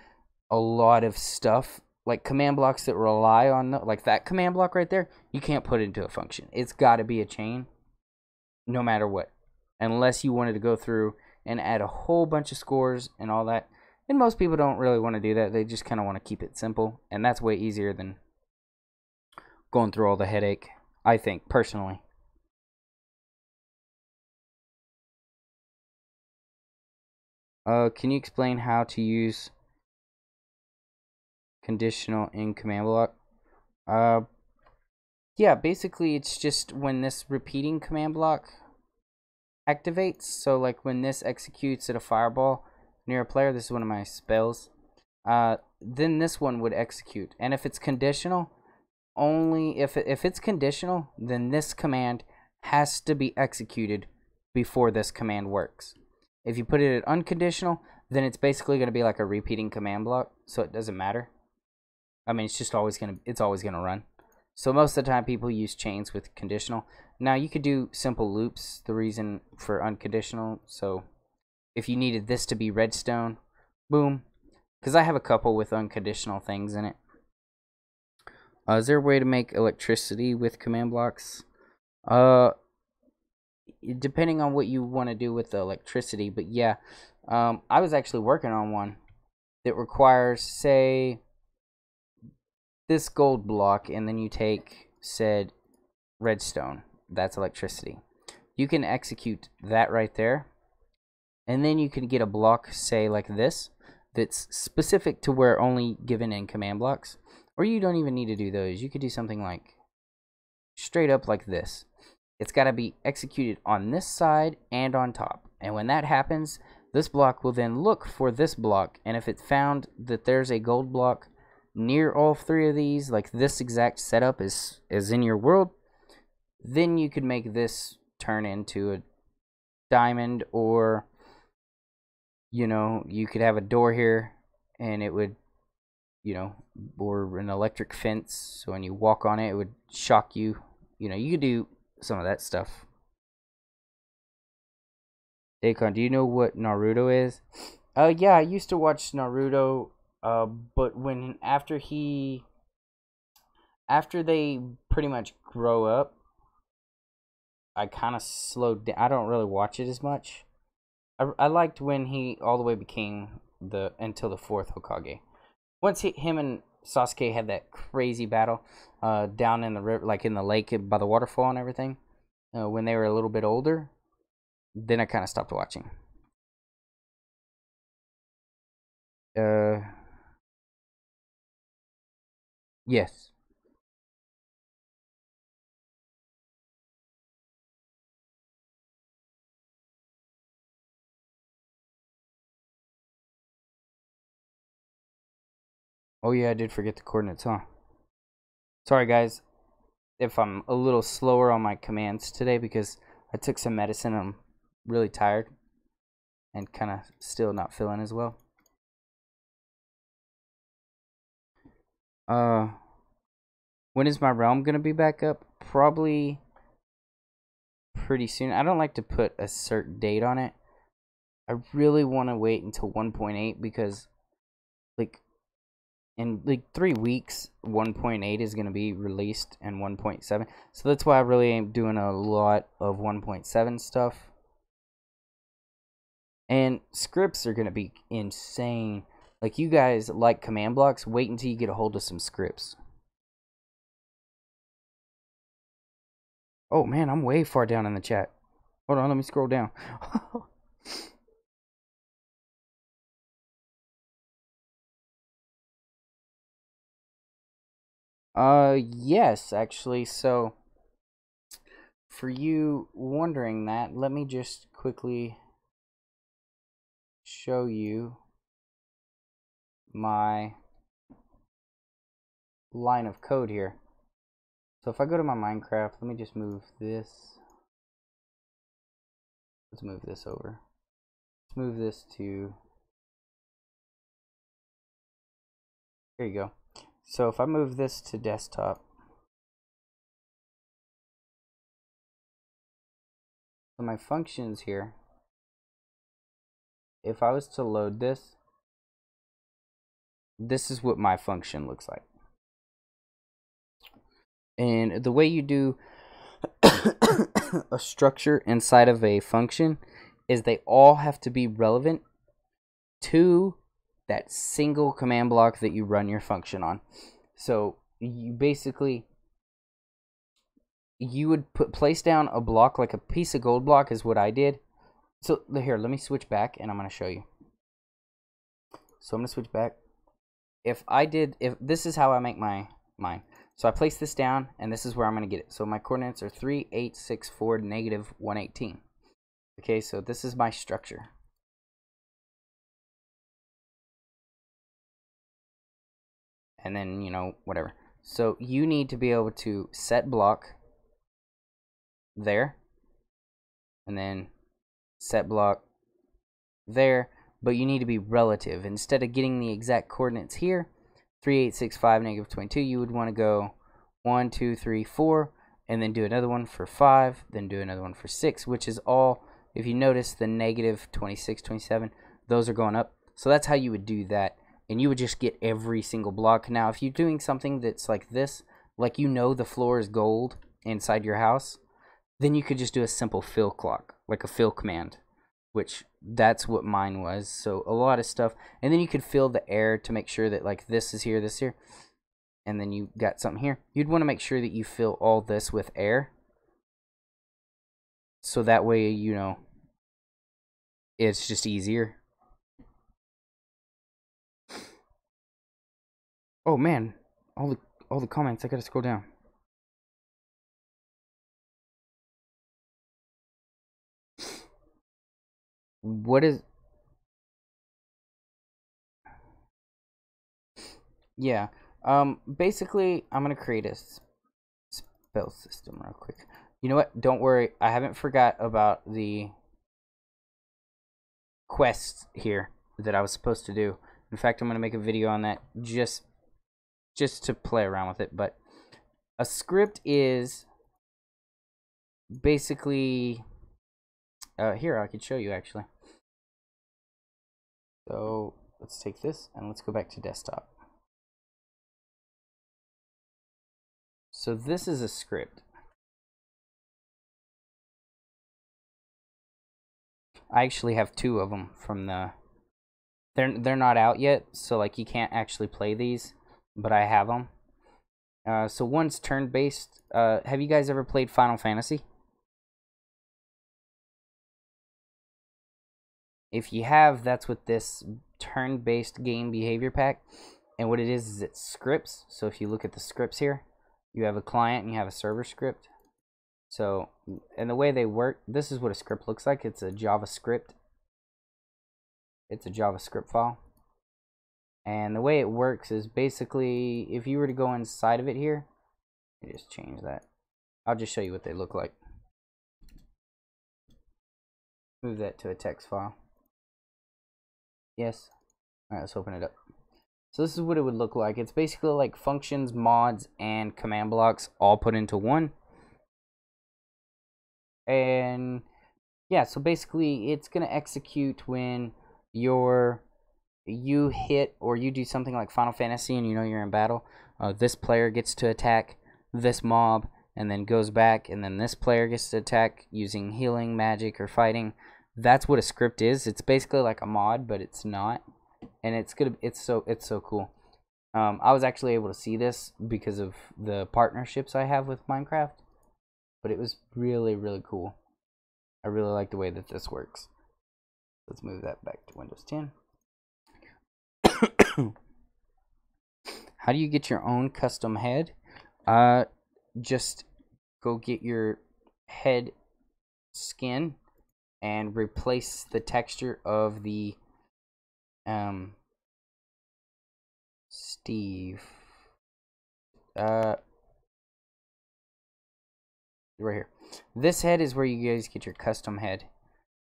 a lot of stuff. Like command blocks that rely on like that command block right there, you can't put into a function. It's got to be a chain no matter what, unless you wanted to go through and add a whole bunch of scores and all that. And most people don't really want to do that. They just kind of want to keep it simple, and that's way easier than going through all the headache, I think, personally. Can you explain how to use conditional in command block? Yeah, basically it's just when this repeating command block activates. So like when this executes at a fireball near a player, this is one of my spells. Then this one would execute, and if it's conditional, only if it's conditional, then this command has to be executed before this command works. If you put it at unconditional, then it's basically going to be like a repeating command block, so it doesn't matter. I mean, it's always gonna run. So most of the time, people use chains with conditional. Now you could do simple loops. The reason for unconditional, so if you needed this to be redstone, boom. Because I have a couple with unconditional things in it. Is there a way to make electricity with command blocks? Depending on what you want to do with the electricity, but yeah, I was actually working on one that requires, say, this gold block, and then you take said redstone. That's electricity. You can execute that right there, and then you can get a block, say like this, that's specific to where only given in command blocks. Or you don't even need to do those. You could do something like straight up like this. It's got to be executed on this side and on top. And when that happens, this block will then look for this block. And if it found that there's a gold block near all three of these, like this exact setup is in your world, then you could make this turn into a diamond, or, you know, you could have a door here and it would, you know, or an electric fence, so when you walk on it, it would shock you. You know, you could do some of that stuff. Dakon, do you know what Naruto is? Yeah, I used to watch Naruto, but after they pretty much grow up, I kind of slowed down. I don't really watch it as much. I liked when he all the way became until the fourth Hokage. Once him and Sasuke had that crazy battle down in the river, like in the lake by the waterfall and everything, when they were a little bit older, then I kind of stopped watching. Yes. Oh yeah, I did forget the coordinates, huh? Sorry guys if I'm a little slower on my commands today, because I took some medicine. I'm really tired and kind of still not feeling as well. When is my realm gonna be back up? Probably pretty soon. I don't like to put a certain date on it. I really want to wait until 1.8, because like in like 3 weeks 1.8 is going to be released, and 1.7, so that's why I really ain't doing a lot of 1.7 stuff. And scripts are going to be insane. Like, you guys like command blocks, wait until you get a hold of some scripts. Oh man, I'm way far down in the chat. Hold on, let me scroll down. Yes, actually. So, for you wondering that, let me just quickly show you my line of code here. So if I go to my Minecraft, let me just move this. Let's move this over. Let's move this to... There you go. So if I move this to desktop, So my functions here, if I was to load this, this is what my function looks like. And the way you do a structure inside of a function is they all have to be relevant to that single command block that you run your function on. So you basically, you would place down a block, like a piece of gold block is what I did. So here, let me switch back and I'm going to show you. So I'm going to switch back. If this is how I make mine. So I place this down and this is where I'm going to get it. So my coordinates are 3, 8, 6, 4, negative 118. Okay, so this is my structure. And then, you know, whatever. So you need to be able to set block there. And then set block there. But you need to be relative. Instead of getting the exact coordinates here, 3, 8, 6, 5, negative 22, you would want to go 1, 2, 3, 4, and then do another one for 5, then do another one for 6, which is all, if you notice, the negative 26, 27, those are going up. So that's how you would do that. And you would just get every single block. Now, if you're doing something that's like this, like you know the floor is gold inside your house, then you could just do a simple fill clock, like a fill command, which that's what mine was. So a lot of stuff. And then you could fill the air to make sure that like this is here, this here, and then you got something here. You'd want to make sure that you fill all this with air. So that way, you know, it's just easier. Oh man, all the comments, I gotta scroll down. What is... Yeah, basically, I'm gonna create a spell system real quick. You know what? Don't worry, I haven't forgot about the quests here that I was supposed to do. In fact, I'm gonna make a video on that just to play around with it. But a script is basically here, I could show you actually. So let's take this and let's go back to desktop. So this is a script. I actually have 2 of them from the... They're not out yet, so like you can't actually play these, but I have them. So one's turn-based. Have you guys ever played Final Fantasy? If you have, that's what this turn-based game behavior pack. And what it is it scripts. So if you look at the scripts here, you have a client and you have a server script. So, and the way they work, this is what a script looks like. It's a JavaScript. It's a JavaScript file. And the way it works is basically, if you were to go inside of it here, let me just change that. I'll just show you what they look like. Move that to a text file. Yes. Alright, let's open it up. So this is what it would look like. It's basically like functions, mods, and command blocks all put into one. And yeah, so basically it's going to execute when you hit or you do something like Final Fantasy and you know you're in battle. This player gets to attack this mob and then goes back, and then this player gets to attack using healing, magic, or fighting. That's what a script is. It's basically like a mod, but it's not. And it's so cool. I was actually able to see this because of the partnerships I have with Minecraft, but it was really, really cool. I really like the way that this works. Let's move that back to Windows 10. How do you get your own custom head? Just go get your head skin and replace the texture of the Steve right here. This head is where you guys get your custom head.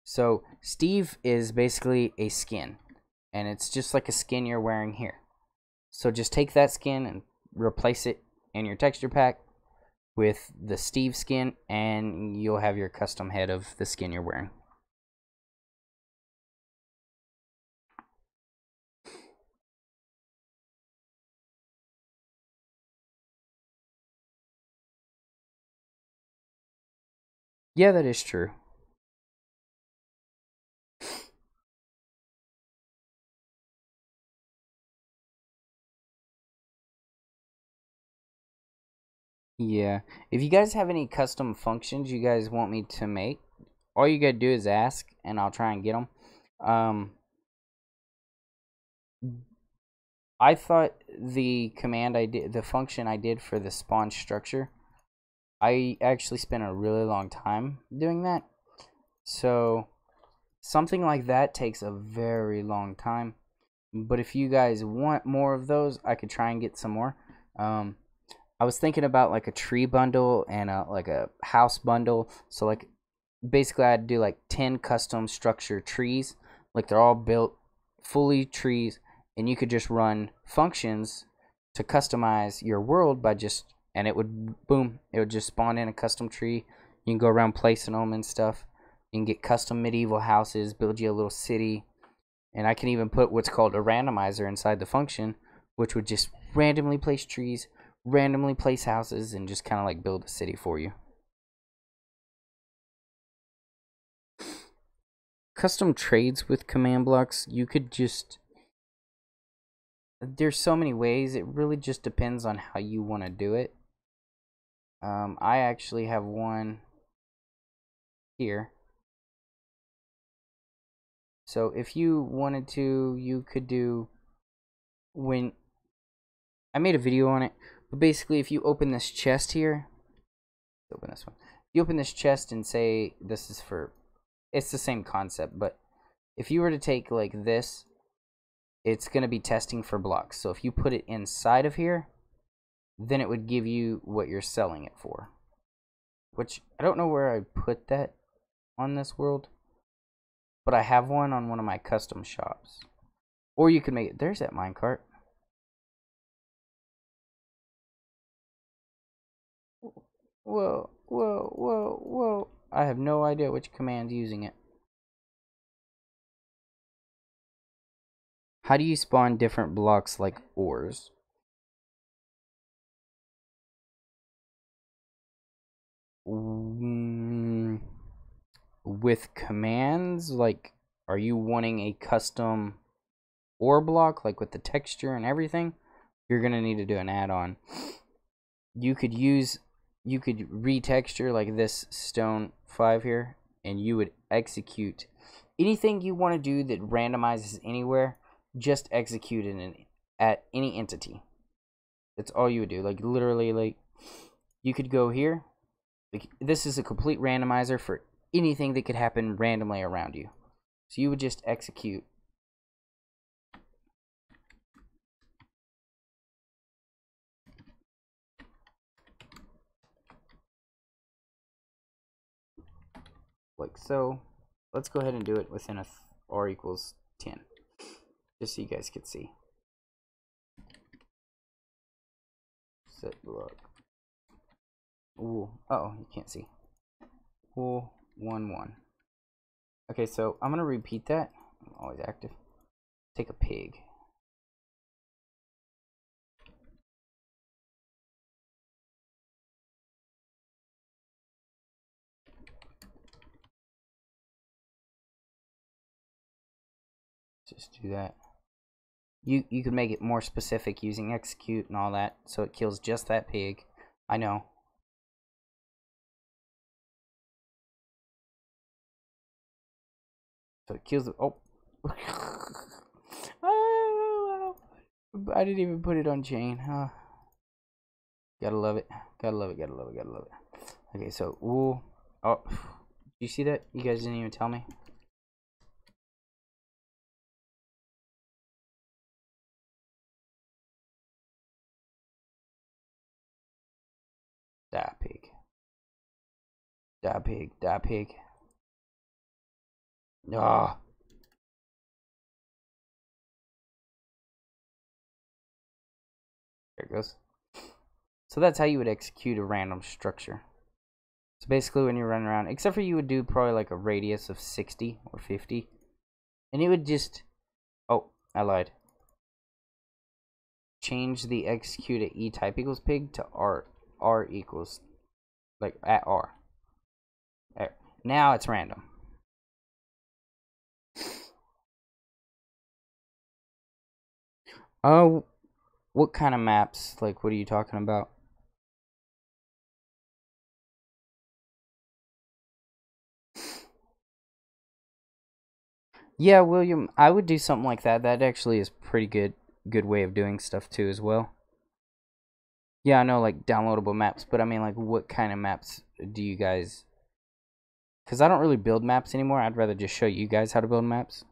So Steve is basically a skin, and it's just like a skin you're wearing here. So just take that skin and replace it in your texture pack, with the Steve skin, and you'll have your custom head of the skin you're wearing. Yeah, that is true. Yeah. If you guys have any custom functions you guys want me to make, all you gotta do is ask, and I'll try and get them. I thought the function I did for the spawn structure, I actually spent a really long time doing that. So something like that takes a very long time. But if you guys want more of those, I could try and get some more. I was thinking about like a tree bundle and like a house bundle. So like basically I'd do like 10 custom structure trees. Like they're all built fully trees, and you could just run functions to customize your world by just, and it would, boom, it would just spawn in a custom tree. You can go around placing them and stuff. You can get custom medieval houses, build you a little city. And I can even put what's called a randomizer inside the function, which would just randomly place trees, randomly place houses, and just kind of like build a city for you. Custom trades with command blocks, you could just, there's so many ways. It really just depends on how you want to do it. I actually have one here. So if you wanted to, you could do, when I made a video on it, but basically if you open this chest here, open this one. You open this chest and say this is for, it's the same concept, but if you were to take like this, it's going to be testing for blocks. So if you put it inside of here, then it would give you what you're selling it for. Which I don't know where I put that on this world, but I have one on one of my custom shops. Or you can make it, there's that minecart. Whoa, whoa, whoa, whoa. I have no idea which command's using it. How do you spawn different blocks like ores? With commands, like, are you wanting a custom ore block, like with the texture and everything? You're gonna need to do an add-on. You could retexture like this stone 5 here, and you would execute anything you want to do that randomizes anywhere. Just execute it at any entity. That's all you would do. Like literally, like you could go here. Like, this is a complete randomizer for anything that could happen randomly around you. So you would just execute. Like so. Let's go ahead and do it within a r equals 10. Just so you guys could see. Set block. Ooh. Uh-oh, you can't see. Ooh, 1, 1. Okay, so I'm going to repeat that. I'm always active. Take a pig. Just do that. You could make it more specific using execute and all that, so it kills just that pig. I know. So it kills the, oh. Oh, I didn't even put it on chain. Huh. Gotta love it. Gotta love it. Gotta love it. Gotta love it. Okay, so ooh. Oh, you see that? You guys didn't even tell me. Die pig. Die pig. Die pig. Ah. Oh. There it goes. So that's how you would execute a random structure. So basically when you're running around, except for you would do probably like a radius of 60 or 50. And it would just, oh, I lied. Change the execute at E type equals pig to R equals, like at R. There. Now it's random. Oh, what kind of maps? Like, what are you talking about? Yeah, William, I would do something like that. That actually is pretty good way of doing stuff too as well. Yeah, I know, like downloadable maps, but I mean, like, what kind of maps do you guys? Because I don't really build maps anymore. I'd rather just show you guys how to build maps.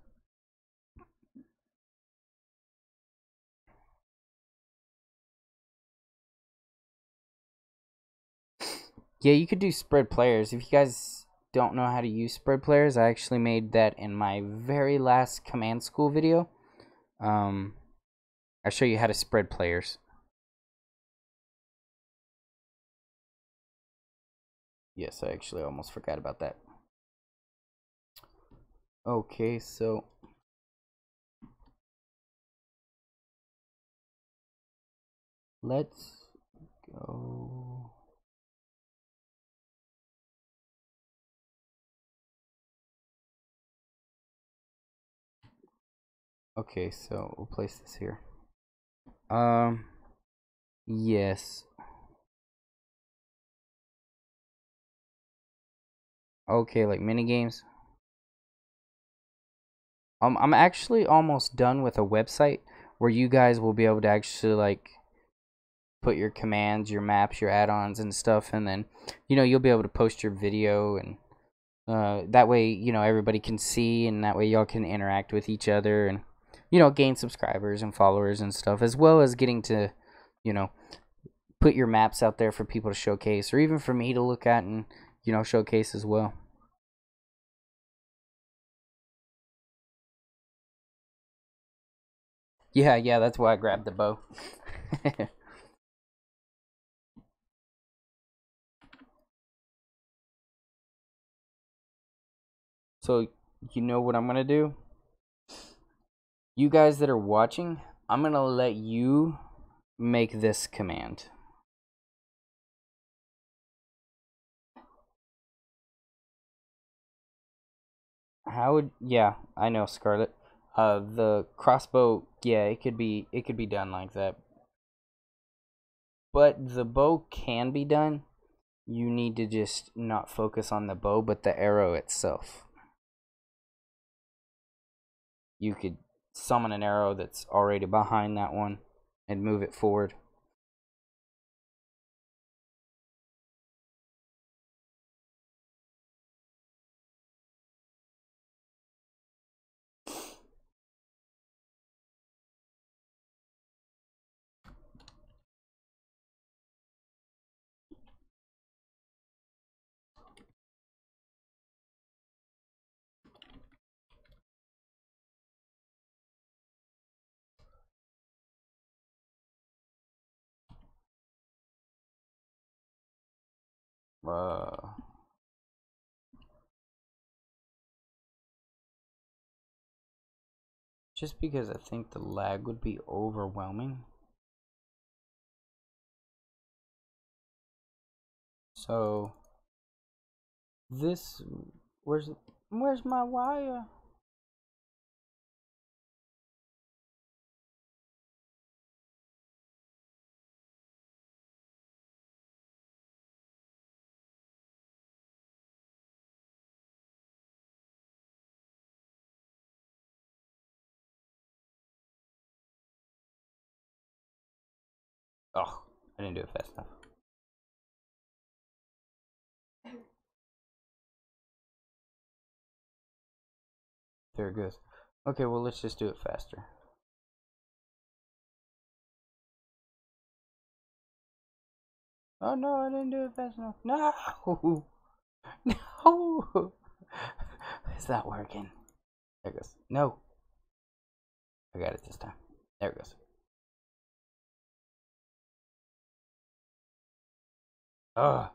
Yeah, you could do spread players. If you guys don't know how to use spread players, I actually made that in my very last command school video. I show you how to spread players. Yes, I actually almost forgot about that. Okay, so let's go. Okay, so we'll place this here. Yes. Okay, like mini games. I'm actually almost done with a website where you guys will be able to actually like put your commands, your maps, your add-ons and stuff, and then you'll be able to post your video, and that way everybody can see, and that way y'all can interact with each other, and gain subscribers and followers and stuff, as well as getting to put your maps out there for people to showcase, or even for me to look at and showcase as well. Yeah, that's why I grabbed the bow. So, you know what I'm going to do? You guys that are watching, I'm going to let you make this command. How would, yeah, I know, Scarlet. The crossbow, yeah, it could be done like that. But the bow can be done. You need to just not focus on the bow, but the arrow itself. You could summon an arrow that's already behind that one and move it forward. Uh, just because I think the lag would be overwhelming. So this, where's my wire? Oh, I didn't do it fast enough. There it goes. Okay, well, let's just do it faster. Oh no, I didn't do it fast enough. No! No! It's not working. There it goes. No! I got it this time. There it goes. Ugh.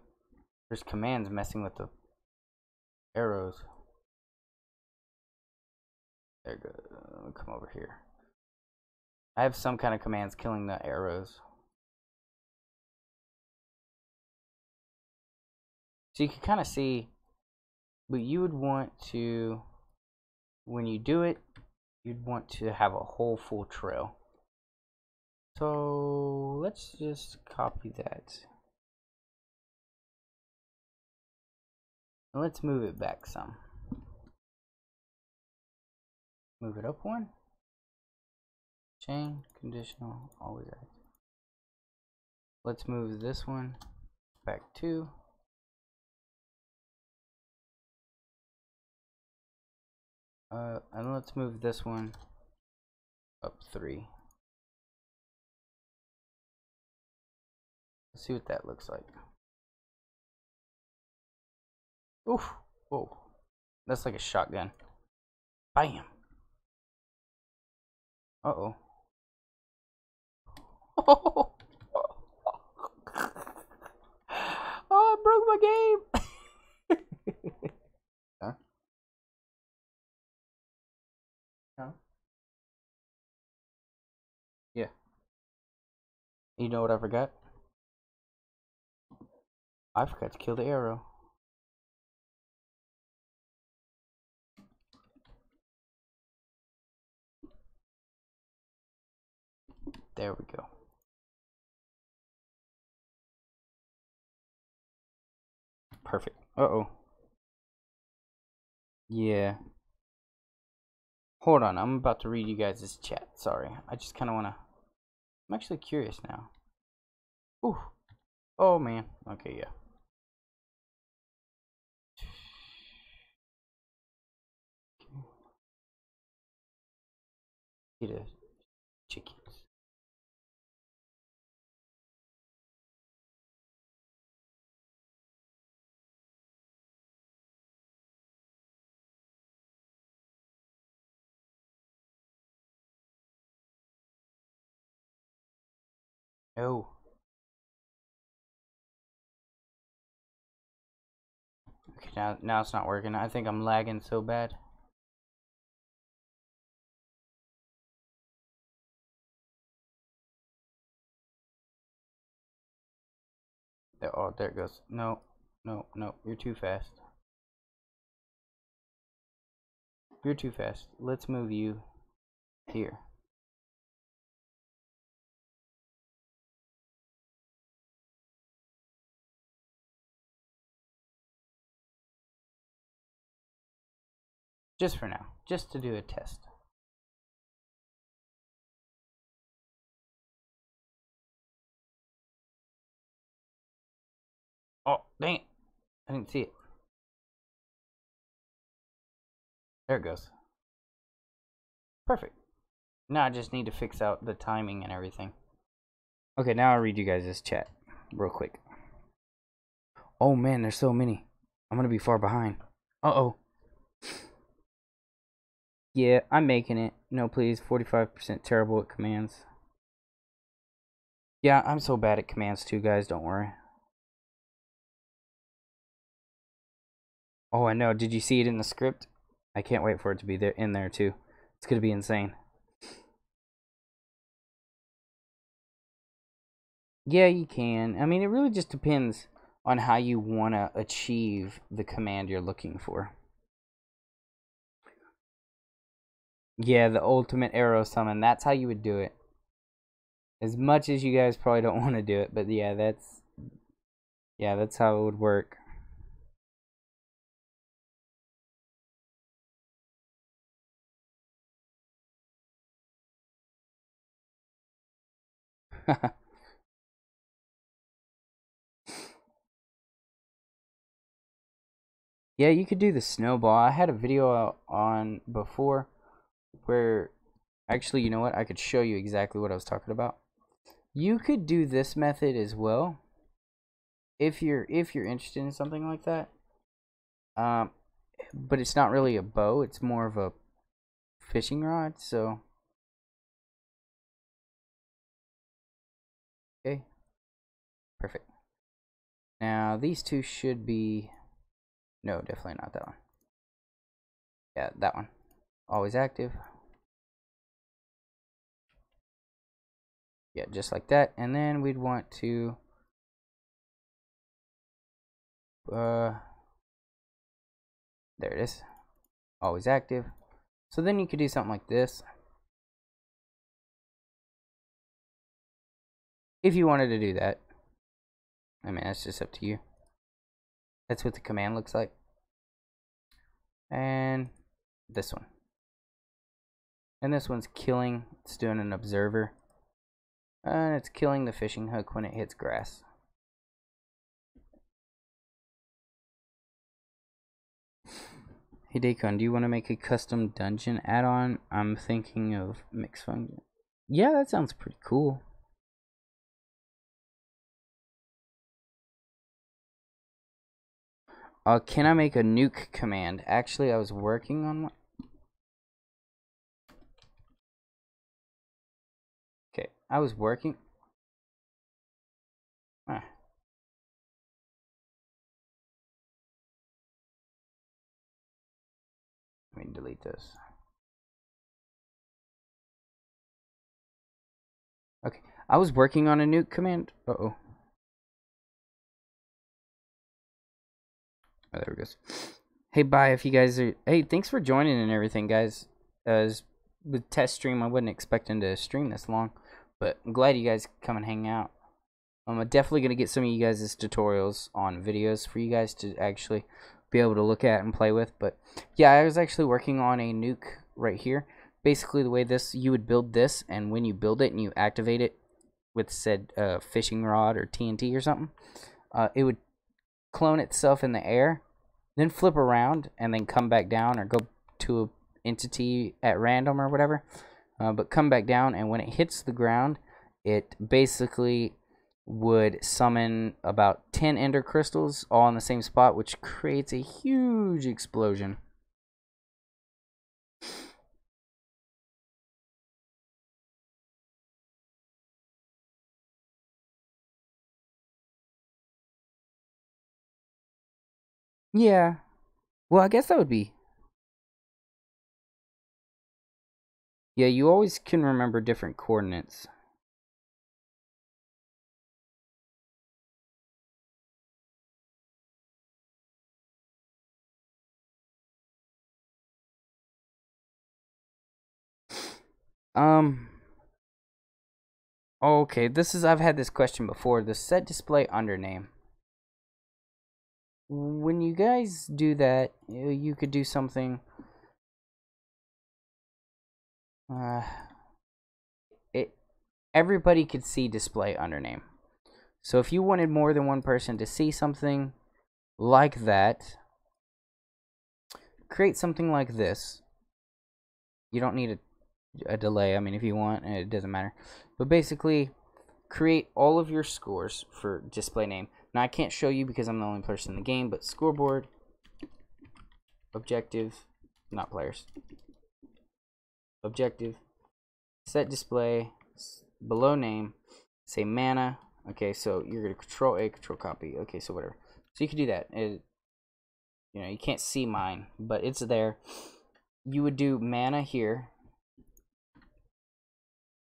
There's commands messing with the arrows. There it goes. Let me come over here. I have some kind of commands killing the arrows. So you can kind of see, but you would want to, when you do it, you'd want to have a whole full trail. So let's just copy that. And let's move it back some. Move it up one. Chain, conditional, always add. Let's move this one back 2. And let's move this one up 3. Let's see what that looks like. Oof. Whoa. That's like a shotgun. Bam. Uh-oh. Oh, I broke my game. Huh? Huh? Yeah. You know what I forgot? I forgot to kill the arrow. There we go. Perfect. Uh-oh. Yeah. Hold on, I'm about to read you guys' chat. Sorry. I just kind of want to... I'm actually curious now. Ooh. Oh, man. Okay, yeah. Get a chickens. Oh. Okay, now it's not working. I think I'm lagging so bad. There, oh, there it goes. No, no, no. You're too fast. You're too fast. Let's move you here. Just for now. Just to do a test. Oh, dang it. I didn't see it. There it goes. Perfect. Now I just need to fix out the timing and everything. Okay, now I'll read you guys this chat real quick. Oh man, there's so many. I'm gonna be far behind. Uh-oh. Yeah, I'm making it. No, please. 45% terrible at commands. Yeah, I'm so bad at commands too, guys. Don't worry. Oh, I know. Did you see it in the script? I can't wait for it to be there in there too. It's gonna be insane. Yeah, you can. I mean, it really just depends on how you want to achieve the command you're looking for. Yeah, the ultimate arrow summon. That's how you would do it. As much as you guys probably don't want to do it, but yeah, that's how it would work. Yeah, you could do the snowball. I had a video on before where actually, you know what? I could show you exactly what I was talking about. You could do this method as well if you're interested in something like that. But it's not really a bow, it's more of a fishing rod, so okay. Perfect. Now these two should be, no, definitely not that one. Yeah, that one. Always active. Yeah, just like that. And then we'd want to there it is. Always active. So then you could do something like this. If you wanted to do that. I mean, that's just up to you. That's what the command looks like. And this one. And this one's killing. It's doing an observer. And it's killing the fishing hook when it hits grass. Hey Dacon, do you want to make a custom dungeon add-on? I'm thinking of mixed function. Yeah, that sounds pretty cool. Can I make a nuke command? Actually, I was working on one. Okay, I was working. Ah. Let me delete this. Okay, I was working on a nuke command. Uh-oh. Oh, there it goes. Hey, bye if you guys are... Hey, thanks for joining and everything, guys. With test stream, I wasn't expecting to stream this long, but I'm glad you guys come and hang out. I'm definitely going to get some of you guys' tutorials on videos for you guys to actually be able to look at and play with. But yeah, I was actually working on a nuke right here. Basically, the way this, you would build this, and when you build it and you activate it with said fishing rod or TNT or something, it would clone itself in the air, then flip around, and then come back down or go to an entity at random or whatever. But come back down, and when it hits the ground, it basically would summon about 10 ender crystals all in the same spot, which creates a huge explosion. Yeah. Well, I guess that would be... Yeah, you always can remember different coordinates. Okay, I've had this question before. The set display under name. When you guys do that, you could do something. Everybody could see display under name. So if you wanted more than one person to see something like that, create something like this. You don't need a delay. I mean, if you want, it doesn't matter. But basically, create all of your scores for display name. Now, I can't show you because I'm the only person in the game, but scoreboard, objective, not players, objective, set display, below name, say mana. Okay, so you're going to control A, control copy. Okay, so whatever. So you can do that. You know, you can't see mine, but it's there. You would do mana here.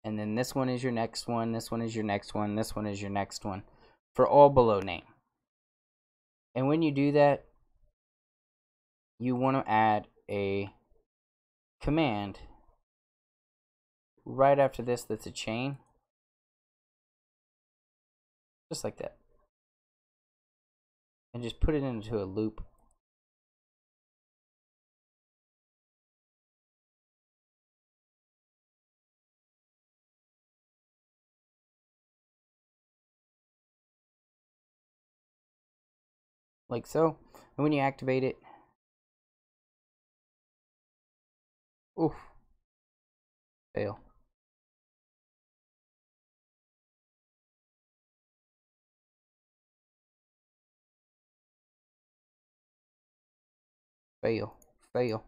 And then this one is your next one. This one is your next one. This one is your next one. For all below name. And when you do that, you want to add a command right after this that's a chain. Just like that. And just put it into a loop. Like so. And when you activate it, oof, fail. Fail. Fail.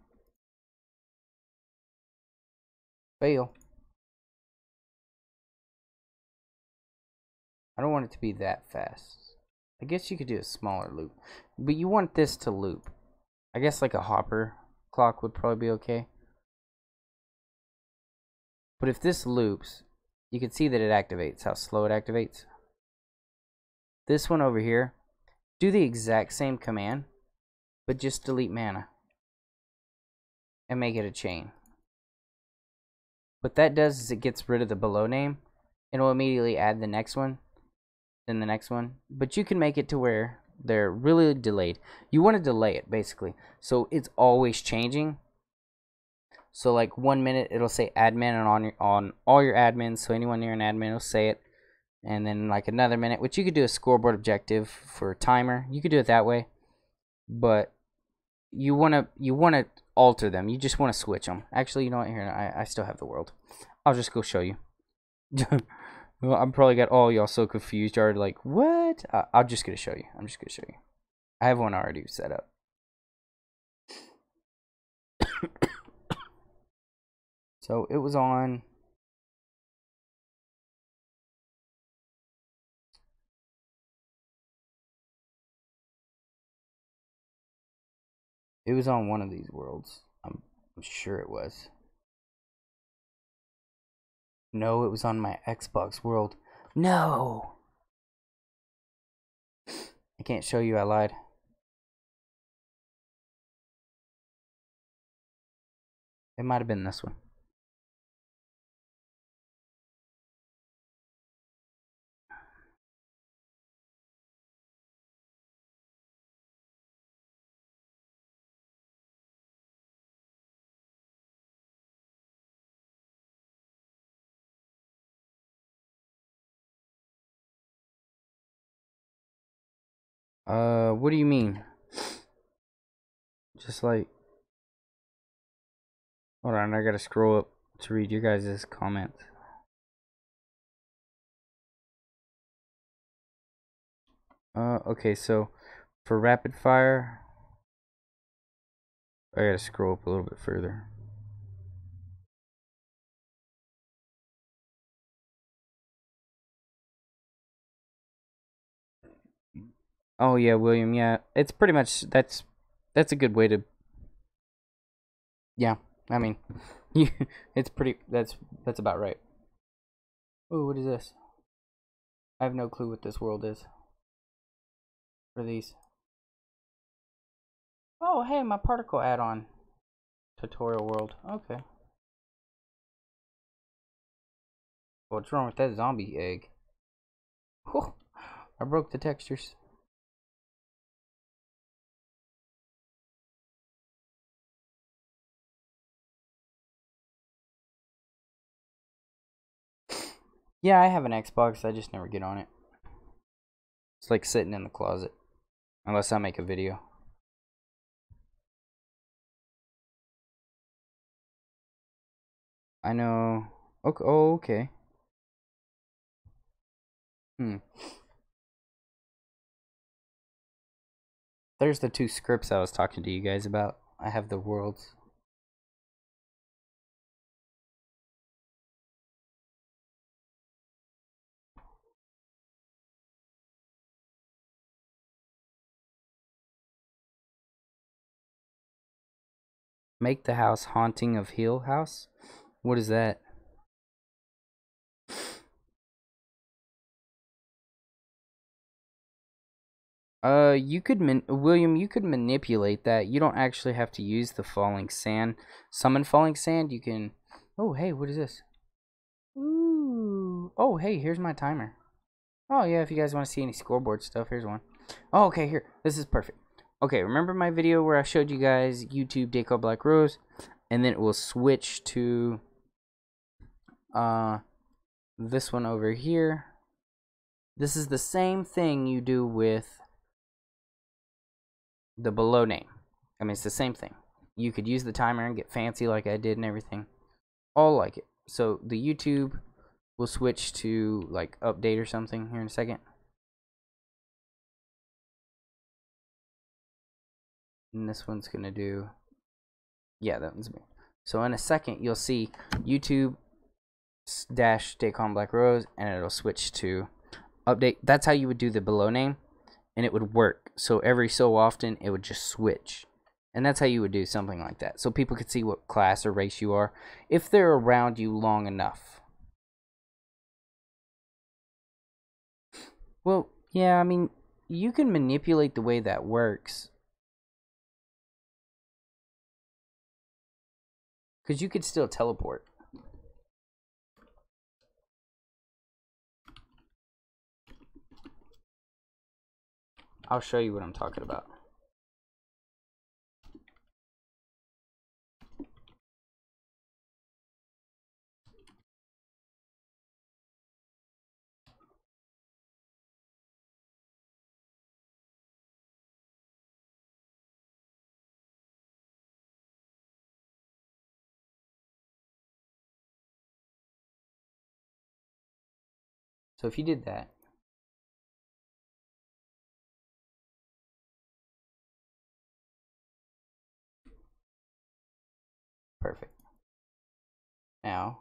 Fail. I don't want it to be that fast. I guess you could do a smaller loop, but you want this to loop. I guess like a hopper clock would probably be okay. But if this loops, you can see that it activates, how slow it activates. This one over here, do the exact same command, but just delete mana and make it a chain. What that does is it gets rid of the below name and it will immediately add the next one, then the next one. But you can make it to where they're really delayed. You want to delay it basically, so it's always changing. So like 1 minute it'll say admin and on all your admins, so anyone near an admin will say it. And then like another minute, which you could do a scoreboard objective for a timer. You could do it that way, but you wanna alter them. You just want to switch them. Actually, you know what? Here, I still have the world. I'll just go show you. Well, I'm probably got all y'all so confused. You're like, what? I'm just gonna show you. I'm just gonna show you. I have one already set up. So it was on. It was on one of these worlds. I'm sure it was. No, it was on my Xbox world. No! I can't show you, I lied. It might have been this one. What do you mean? Just like, hold on, I gotta scroll up to read your guys' comments. Okay, so for rapid fire, I gotta scroll up a little bit further. Oh yeah, William, yeah. It's pretty much that's a good way to, yeah, I mean, it's pretty, that's about right. Ooh, what is this? I have no clue what this world is. What are these? Oh, hey, my particle add-on tutorial world. Okay. What's wrong with that zombie egg? Whew, I broke the textures. Yeah, I have an Xbox, I just never get on it. It's like sitting in the closet. Unless I make a video. I know. Okay. Oh, okay. There's the two scripts I was talking to you guys about. I have the worlds. Make the house haunting of Hill House? What is that? You could William, you could manipulate that. You don't actually have to use the falling sand. Summon falling sand, you can. Oh, hey, what is this? Ooh. Oh, hey, here's my timer. Oh, yeah, if you guys want to see any scoreboard stuff, here's one. Oh, okay, here. This is perfect. Okay, remember my video where I showed you guys YouTube dakonblackrose, and then it will switch to this one over here. This is the same thing you do with the below name. I mean, it's the same thing. You could use the timer and get fancy like I did and everything. All like it. So the YouTube will switch to like update or something here in a second. And this one's gonna do, yeah, that one's me. So in a second you'll see YouTube dash dakonblackrose and it'll switch to update. That's how you would do the below name. and it would work. So every so often it would just switch. And that's how you would do something like that. So people could see what class or race you are if they're around you long enough. Well, yeah, I mean, you can manipulate the way that works. Because you could still teleport. I'll show you what I'm talking about. So if you did that, perfect. Now,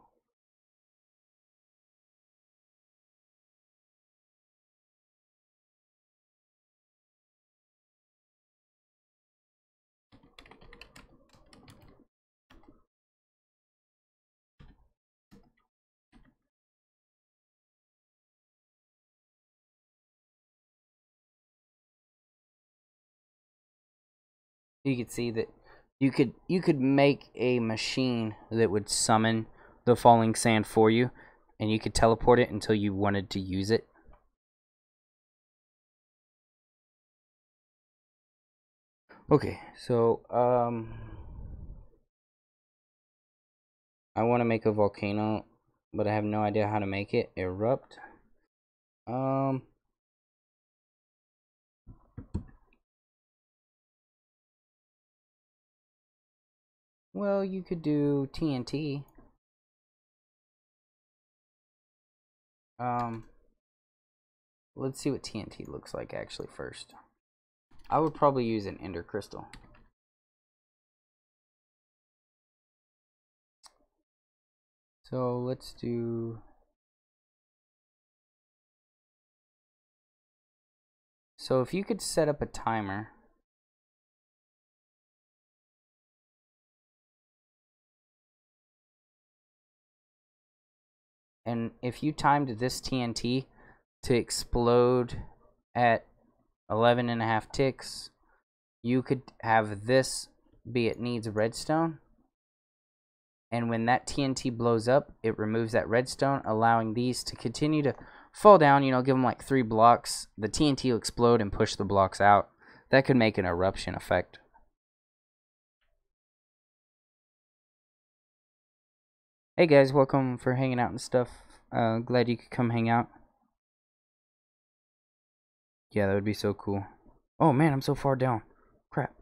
you could see that you could make a machine that would summon the falling sand for you, and you could teleport it until you wanted to use it. Okay, so I want to make a volcano, but I have no idea how to make it erupt. Well, you could do TNT. Let's see what TNT looks like actually first. I would probably use an ender crystal. So let's do... So if you could set up a timer. And if you timed this TNT to explode at 11.5 ticks, you could have this be it needs redstone. And when that TNT blows up, it removes that redstone, allowing these to continue to fall down. You know, give them like 3 blocks. The TNT will explode and push the blocks out. That could make an eruption effect. Hey guys, welcome for hanging out and stuff. Glad you could come hang out. Yeah, that would be so cool. Oh man, I'm so far down. Crap.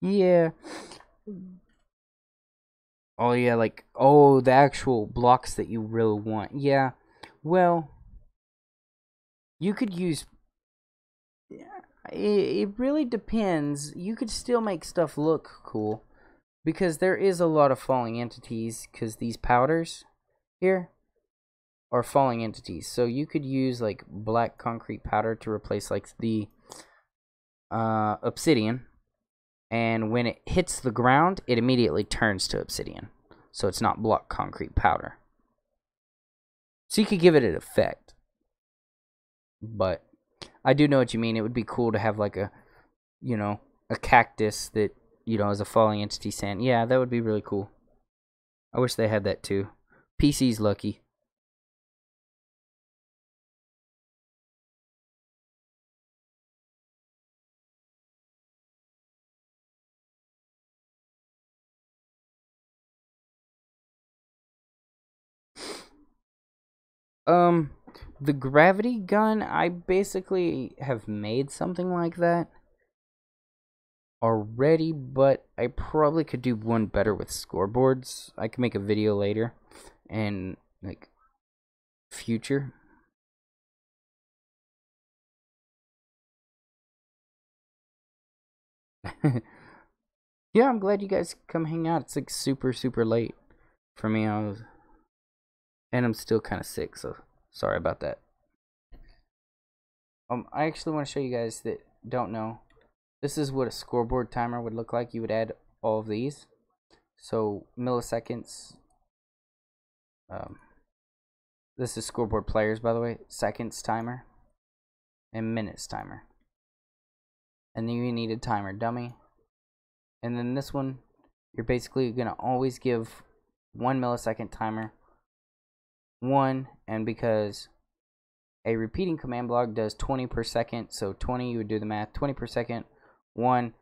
Yeah. Oh yeah, like, oh, the actual blocks that you really want. Yeah. Well, you could use... It really depends. You could still make stuff look cool. Because there is a lot of falling entities. Because these powders here are falling entities. So you could use like black concrete powder to replace like the obsidian. And when it hits the ground, it immediately turns to obsidian. So it's not block concrete powder. So you could give it an effect. But I do know what you mean. It would be cool to have like a, you know, a cactus that, you know, is a falling entity sand. Yeah, that would be really cool. I wish they had that too. PC's lucky. The gravity gun, I basically have made something like that already, but I probably could do one better with scoreboards. I can make a video later and like future. Yeah, I'm glad you guys come hang out. It's like super late for me. And I'm still kind of sick, so sorry about that. I actually want to show you guys that don't know. This is what a scoreboard timer would look like. You would add all of these. So milliseconds. This is scoreboard players, by the way. Seconds timer and minutes timer. And then you need a timer dummy. And then this one, you're basically gonna always give 1 millisecond timer. And because a repeating command block does 20 per second, so 20, you would do the math, 20 per second, 1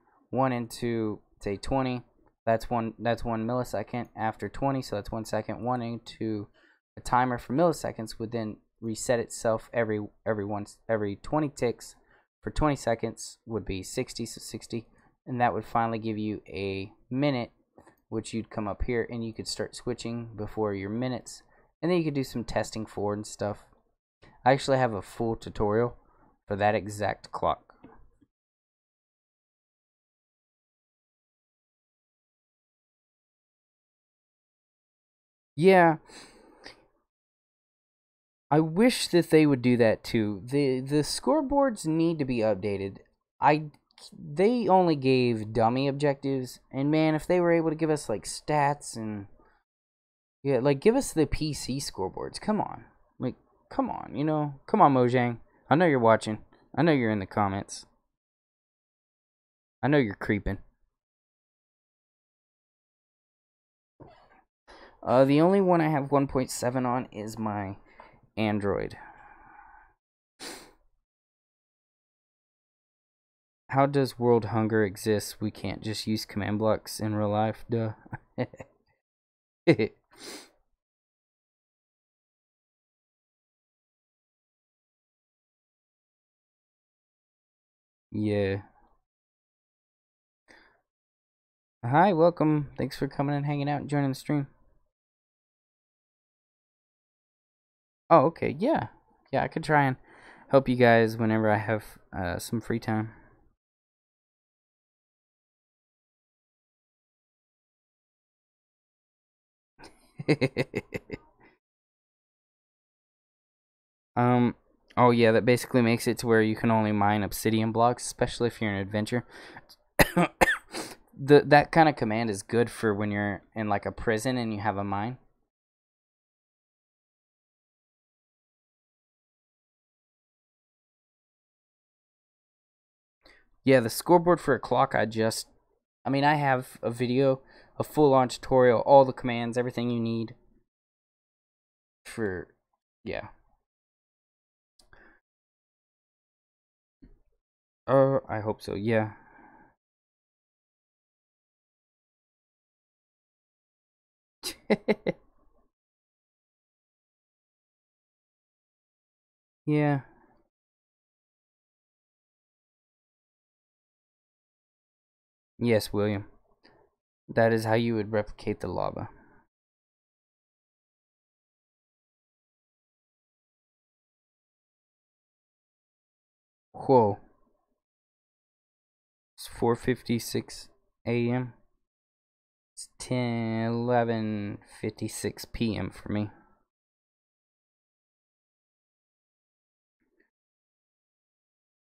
into, say, 20, that's one millisecond. After 20, so that's 1 second. 1 into a timer for milliseconds would then reset itself every 20 ticks. For 20 seconds would be 60, so 60, and that would finally give you a minute, which you'd come up here and you could start switching before your minutes, and then you could do some testing forward and stuff. I actually have a full tutorial for that exact clock. Yeah, I wish that they would do that too. The scoreboards need to be updated. They only gave dummy objectives, and man, if they were able to give us like stats and like give us the PC scoreboards. Come on. Like come on, Come on, Mojang. I know you're watching. I know you're in the comments. I know you're creeping. The only one I have 1.7 on is my Android. How does world hunger exist? We can't just use command blocks in real life, duh. Yeah. Hi, welcome. Thanks for coming and hanging out and joining the stream. Oh, okay. Yeah. Yeah, I could try and help you guys whenever I have some free time. Oh yeah, that basically makes it to where you can only mine obsidian blocks, especially if you're in an adventure. That kind of command is good for when you're in like a prison and you have a mine. Yeah, the scoreboard for a clock, I have a video, a full-on tutorial, all the commands, everything you need for, yeah. I hope so, yeah. Yeah. Yes, William. That is how you would replicate the lava. Whoa. It's 4:56 a.m. It's 11:56 p.m. for me.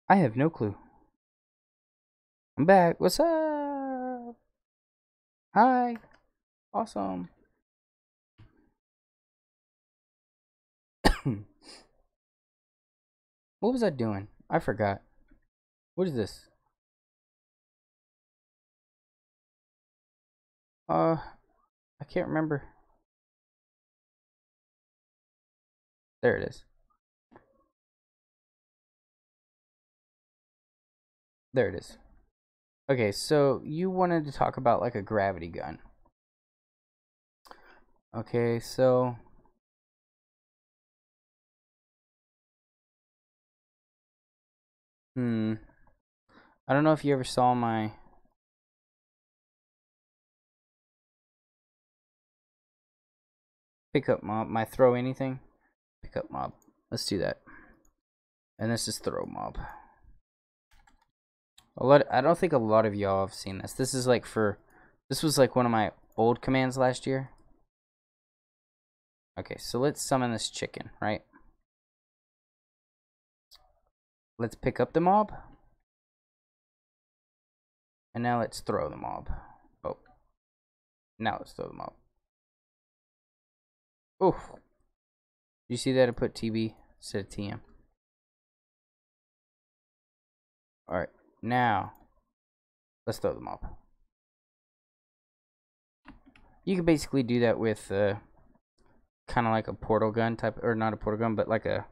I have no clue. I'm back. What's up? Hi. Awesome. What was I doing? I forgot. What is this? I can't remember. There it is. There it is. Okay, so you wanted to talk about like a gravity gun. Okay, so I don't know if you ever saw my pickup mob, my throw anything pickup mob. Let's do that. And this is throw mob. I don't think a lot of y'all have seen this. This is like for This was like one of my old commands last year. Okay, so let's summon this chicken, right? Let's pick up the mob. And now let's throw the mob. Oh. Now let's throw the mob. Oof. You see that? I put TB instead of TM. Alright, now let's throw the mob. You can basically do that with kind of like a portal gun type, or not a portal gun, but like a,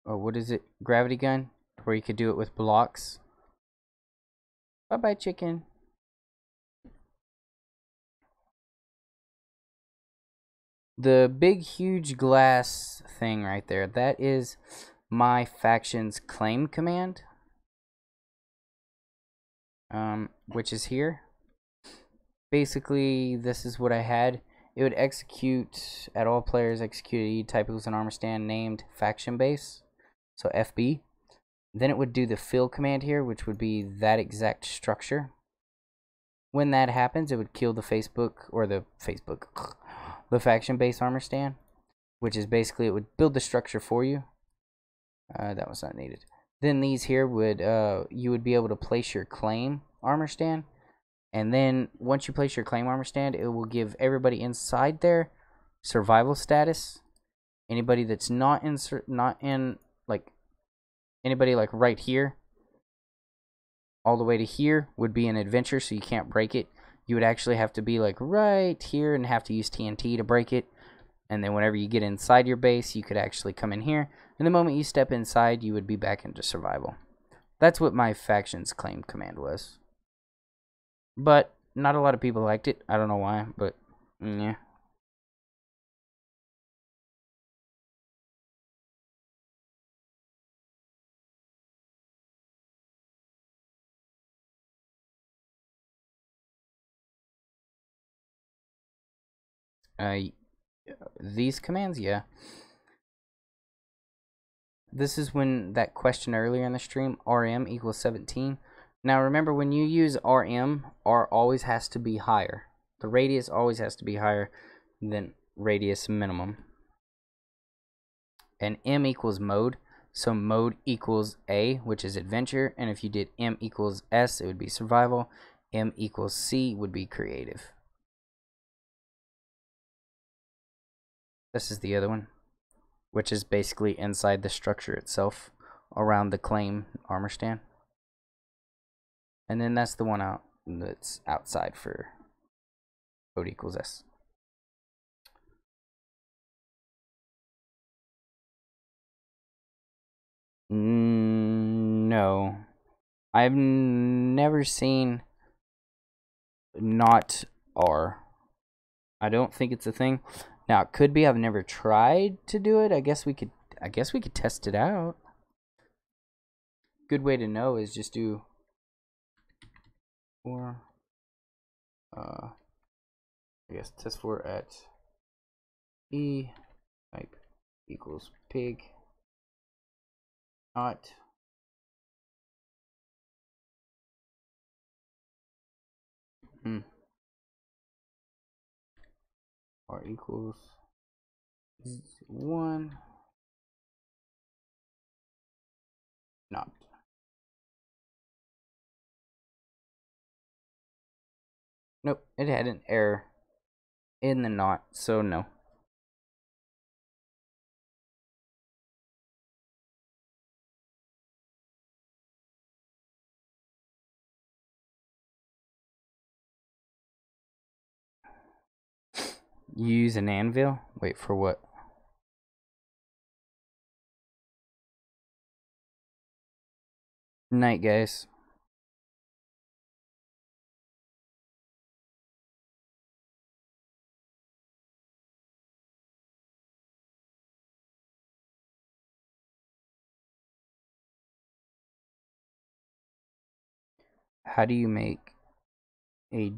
oh, what is it? Gravity gun, where you could do it with blocks. Bye bye, chicken. The big, huge glass thing right there, that is my faction's claim command, which is here. Basically, this is what I had. It would execute at all players executed type equals an armor stand named faction base, so FB. Then it would do the fill command here, which would be that exact structure. When that happens, it would kill the the faction base armor stand, which is basically it would build the structure for you. That was not needed. Then these here would you would be able to place your claim armor stand, and then once you place your claim armor stand, it will give everybody inside there survival status. Anybody that's not in like anybody like right here all the way to here would be an adventure, so you can't break it. You would actually have to be like right here and have to use TNT to break it. And then whenever you get inside your base, you could actually come in here. And the moment you step inside, you would be back into survival. That's what my faction's claim command was. But not a lot of people liked it. I don't know why, but yeah. These commands, yeah. This is when that question earlier in the stream, RM equals 17. Now remember, when you use RM, R always has to be higher. The radius always has to be higher than radius minimum. And M equals mode. So mode equals A, which is adventure. And if you did M equals S, it would be survival. M equals C would be creative. This is the other one, which is basically inside the structure itself around the claim armor stand. And then that's the one out that's outside for mode equals S. No. I've never seen not R. I don't think it's a thing. Now it could be. I've never tried to do it. I guess we could test it out. Good way to know is just do for I guess test for at E type equals pig not R equals 1 not. Nope, it had an error in the not, so no. Use an anvil? Wait, for what? Night, guys. How do you make a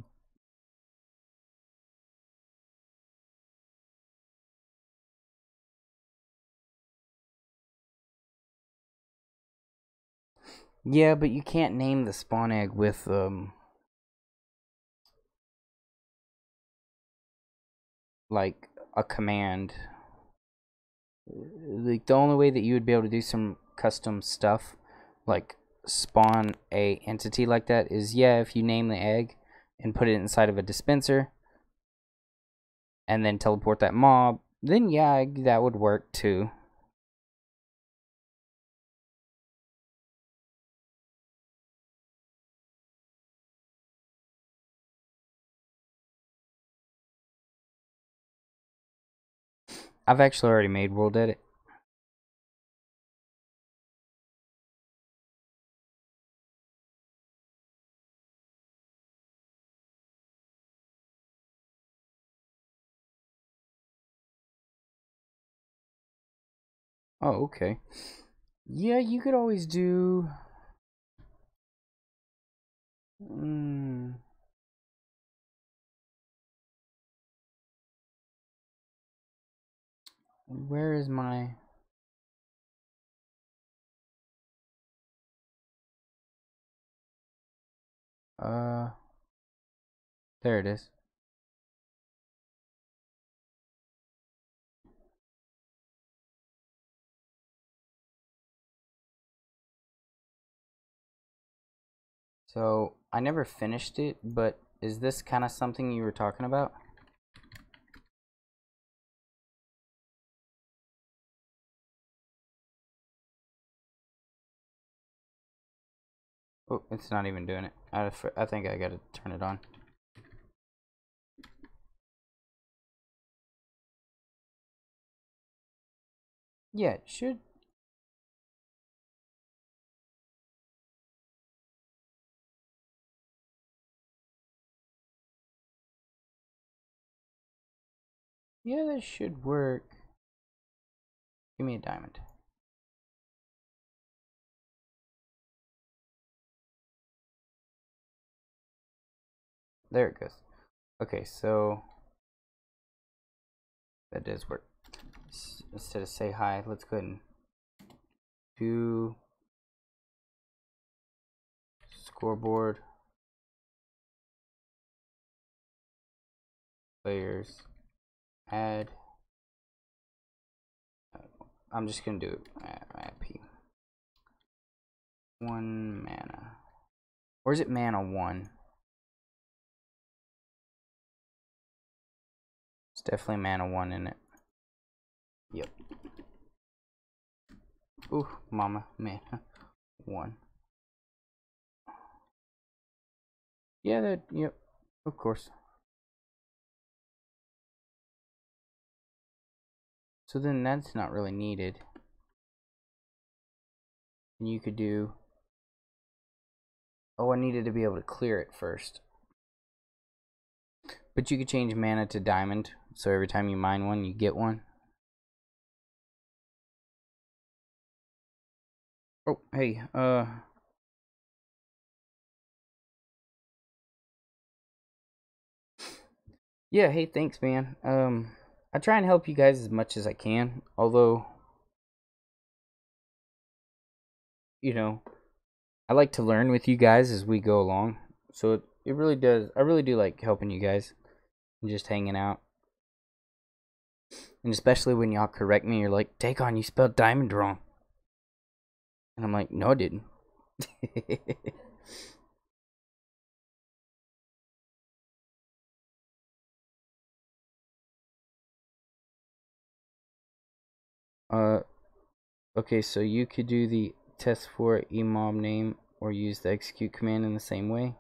Yeah, but you can't name the spawn egg with like a command. Like the only way that you would be able to do some custom stuff, like spawn a entity like that, is if you name the egg and put it inside of a dispenser and then teleport that mob, then that would work too. I've actually already made world edit. Oh, okay. Yeah, you could always do. Where is my? There it is. So I never finished it, but is this kind of something you were talking about? Oh, it's not even doing it. I think I gotta turn it on. Yeah, it should. Yeah, that should work. Give me a diamond. There it goes. Okay, so that does work. Instead of say hi, let's go ahead and do scoreboard players add. I'm just gonna do it. Add P. 1 mana. Or is it mana 1? It's definitely mana 1 in it. Yep. Ooh, mama, mana 1. Yeah, yep, of course. So then that's not really needed. And you could do. Oh, I needed to be able to clear it first. But you could change mana to diamond, so every time you mine one, you get one. Oh, hey, yeah, hey, thanks, man. I try and help you guys as much as I can, although, I like to learn with you guys as we go along. So it really does, I really do like helping you guys and just hanging out. And especially when y'all correct me, you're like, Dakon, you spelled diamond wrong. And I'm like, no, I didn't. uh, okay, so you could do the test for emob name or use the execute command in the same way.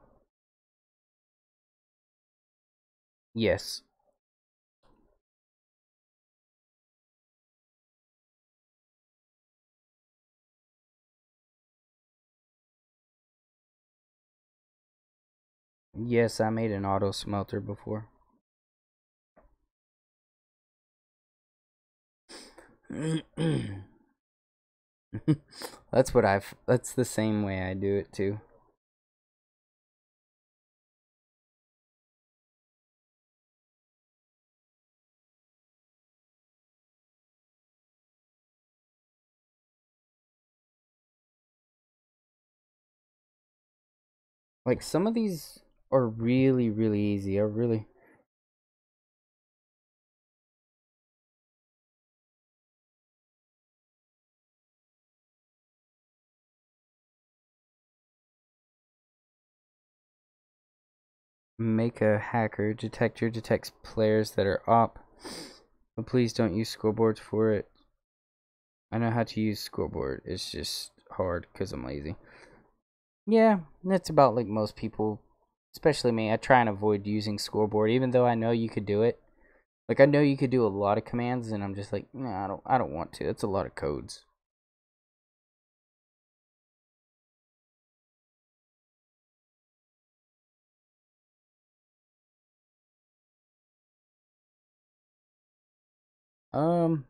Yes. Yes, I made an auto smelter before. That's the same way I do it too. Like some of these are really, really easy. make a hacker. Detector detects players that are op. But please don't use scoreboards for it. I know how to use scoreboard. It's just hard because I'm lazy. Yeah, that's about like most people, especially me. I try and avoid using scoreboard, even though I know you could do it. Like I know you could do a lot of commands, and I'm just like, nah, I don't want to. It's a lot of codes. Um,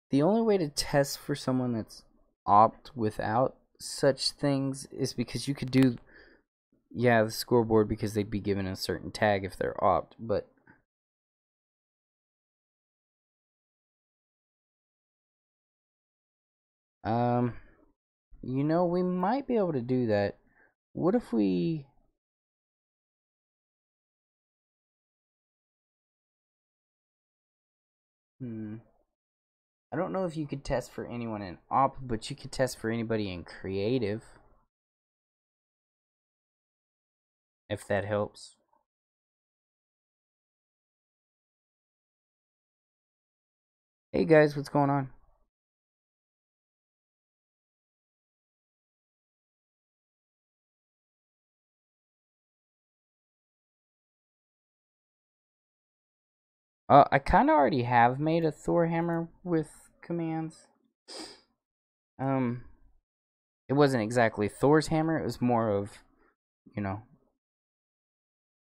the only way to test for someone that's opt without such things is because you could do, yeah, the scoreboard because they'd be given a certain tag if they're opt, but um, we might be able to do that. What if we? I don't know if you could test for anyone in op, but you could test for anybody in creative, if that helps. Hey guys, what's going on? I kind of already have made a Thor hammer with commands. Um, it wasn't exactly Thor's hammer. It was more of, you know,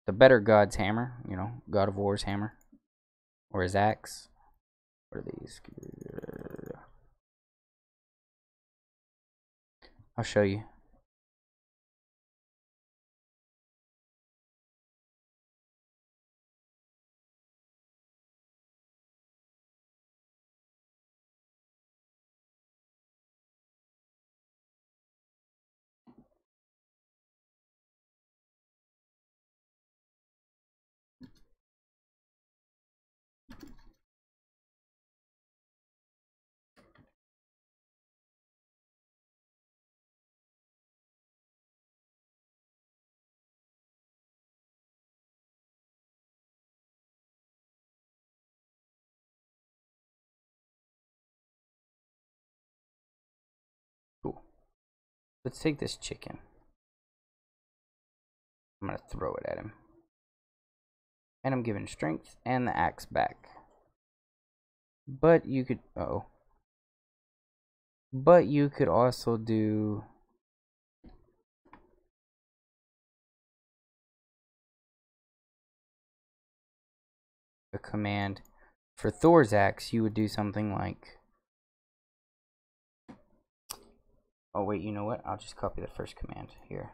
the better god's hammer. God of War's hammer or his axe. What are these? I'll show you. Cool. Let's take this chicken. I'm gonna throw it at him. And I'm giving strength and the axe back. But you could, but you could also do a command for Thor's axe. You would do something like, oh wait, you know what? I'll just copy the first command here.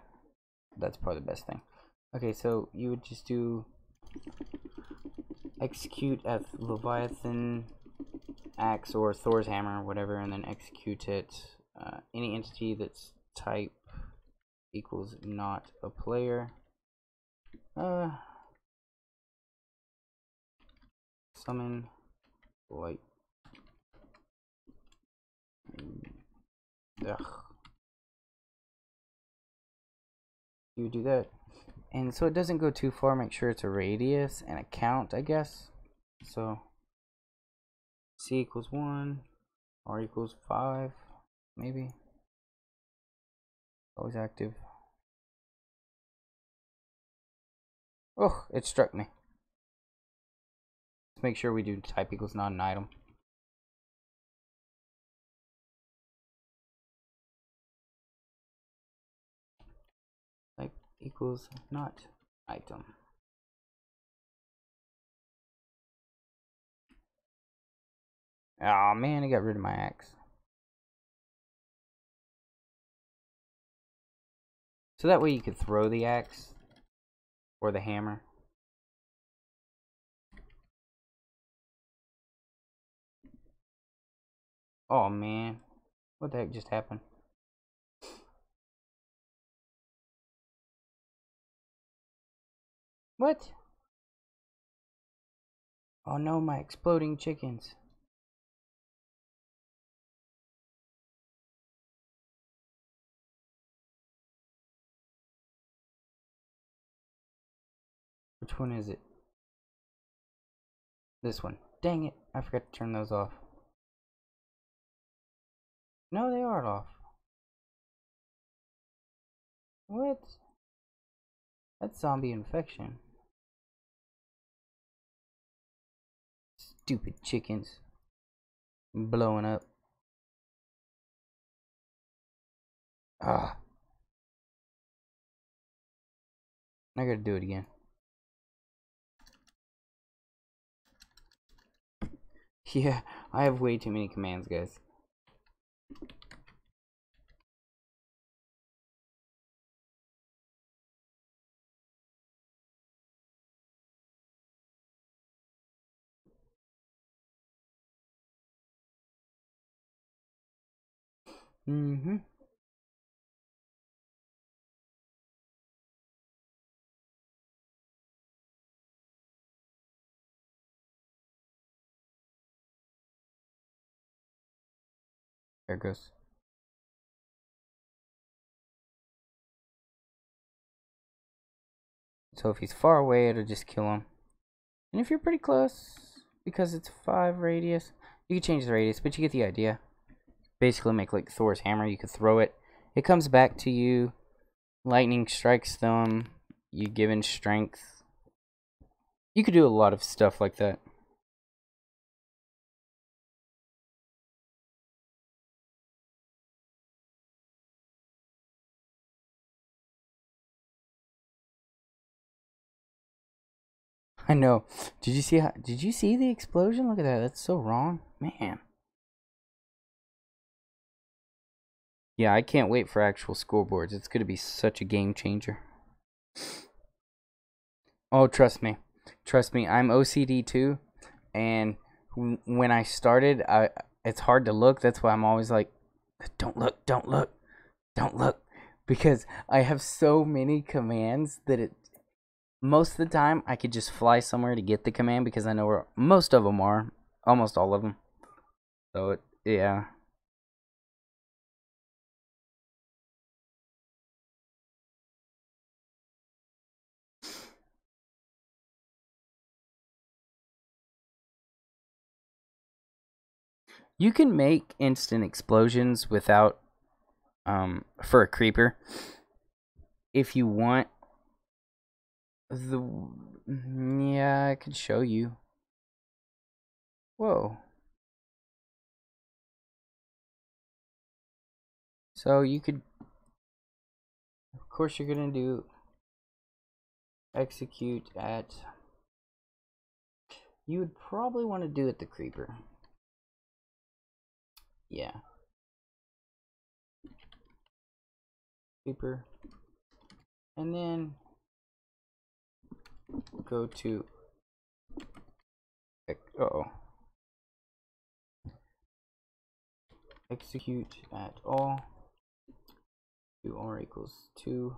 That's probably the best thing. Okay, so you would just do execute at Leviathan axe or Thor's hammer, whatever, and then execute it. Any entity that's type equals not a player. Summon light. Ugh. You would do that. And so it doesn't go too far, make sure it's a radius and a count, I guess. So C equals 1, R equals 5, maybe. Always active. Oh, it struck me. Let's make sure we do type equals not an item. Type equals not item. Oh man, I got rid of my axe. So that way you could throw the axe or the hammer. Oh man, what the heck just happened? What? Oh no, my exploding chickens. Which one is it? This one. Dang it, I forgot to turn those off. No, they are off. What? That's zombie infection. Stupid chickens. Blowing up. Ah. I gotta do it again. Yeah, I have way too many commands, guys. Mm-hmm. There it goes. So if he's far away, it'll just kill him. And if you're pretty close, because it's 5 radius, you can change the radius, but you get the idea. Basically make like Thor's hammer, you could throw it. It comes back to you. Lightning strikes them. You given strength. You could do a lot of stuff like that. I know. Did you see the explosion? Look at that. That's so wrong. Man. Yeah, I can't wait for actual scoreboards. It's going to be such a game changer. Oh, trust me. Trust me. I'm OCD too. And when I started, it's hard to look. That's why I'm always like, don't look, don't look, don't look. Because I have so many commands that most of the time I could just fly somewhere to get the command because I know where most of them are. Almost all of them. So, yeah. You can make instant explosions without, for a creeper. If you want. Yeah, I could show you. Whoa. So you could, of course you're gonna do execute at, you would probably want to do it the creeper. Yeah. Creeper. And then go to, execute at all. Do R equals 2.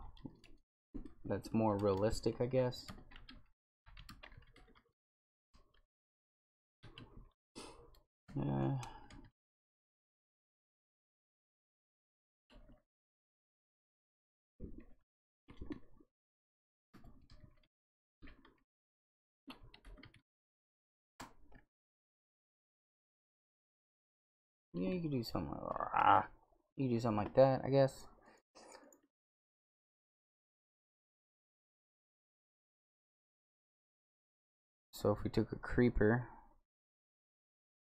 That's more realistic, I guess. Yeah, you could do something like, you could do something like that, I guess. So if we took a creeper,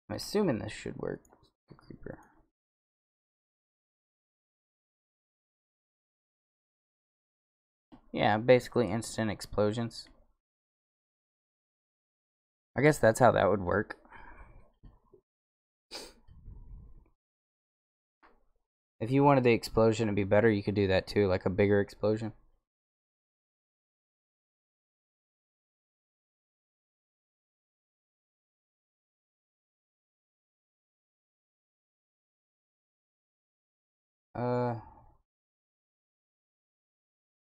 I'm assuming this should work. A creeper. Yeah, basically instant explosions. I guess that's how that would work. If you wanted the explosion to be better, you could do that too, like a bigger explosion.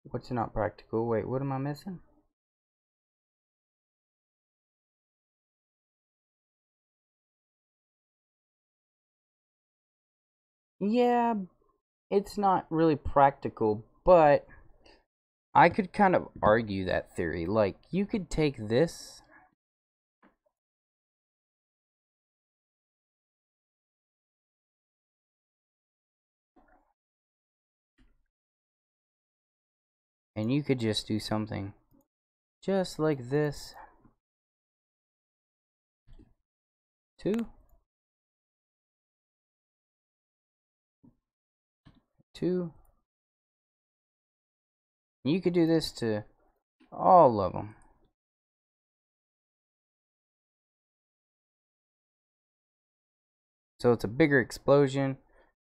What's not practical? Wait, what am I missing? Yeah, it's not really practical, but I could kind of argue that theory. Like, you could take this and you could just do something just like this. 2, 2. You could do this to all of them. So it's a bigger explosion.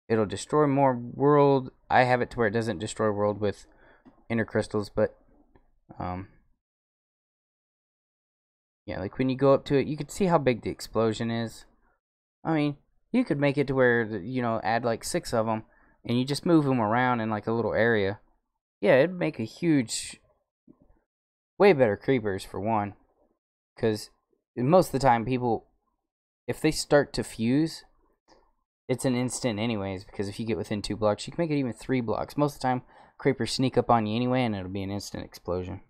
It'll destroy more world. I have it to where it doesn't destroy world with inner crystals, but yeah, like when you go up to it, you can see how big the explosion is. I mean, you could make it to where, you know, add like 6 of them, and you just move them around in like a little area. Yeah, it'd make a huge, way better creepers for one. Because most of the time, people, if they start to fuse, it's an instant anyways. Because if you get within 2 blocks, you can make it even 3 blocks. Most of the time, creepers sneak up on you anyway, and it'll be an instant explosion.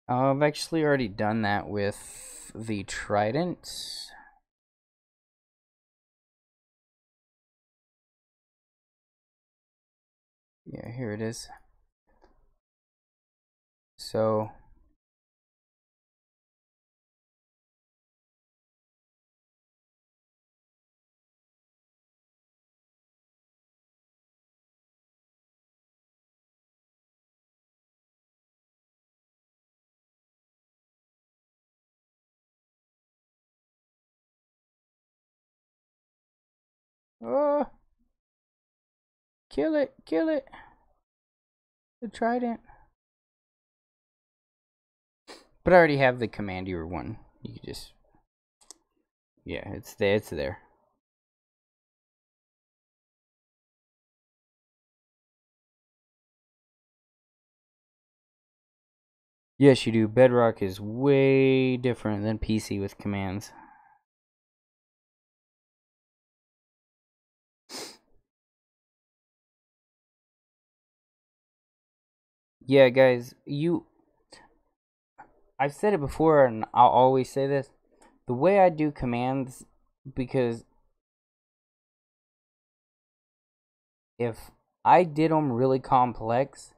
I've actually already done that with the trident. Yeah, here it is. So oh, kill it, kill it. The trident. But I already have the commander one. You can just, yeah, it's there. It's there. Yes, you do. Bedrock is way different than PC with commands. Yeah, guys, I've said it before and I'll always say this. The way I do commands, because if I did them really complex,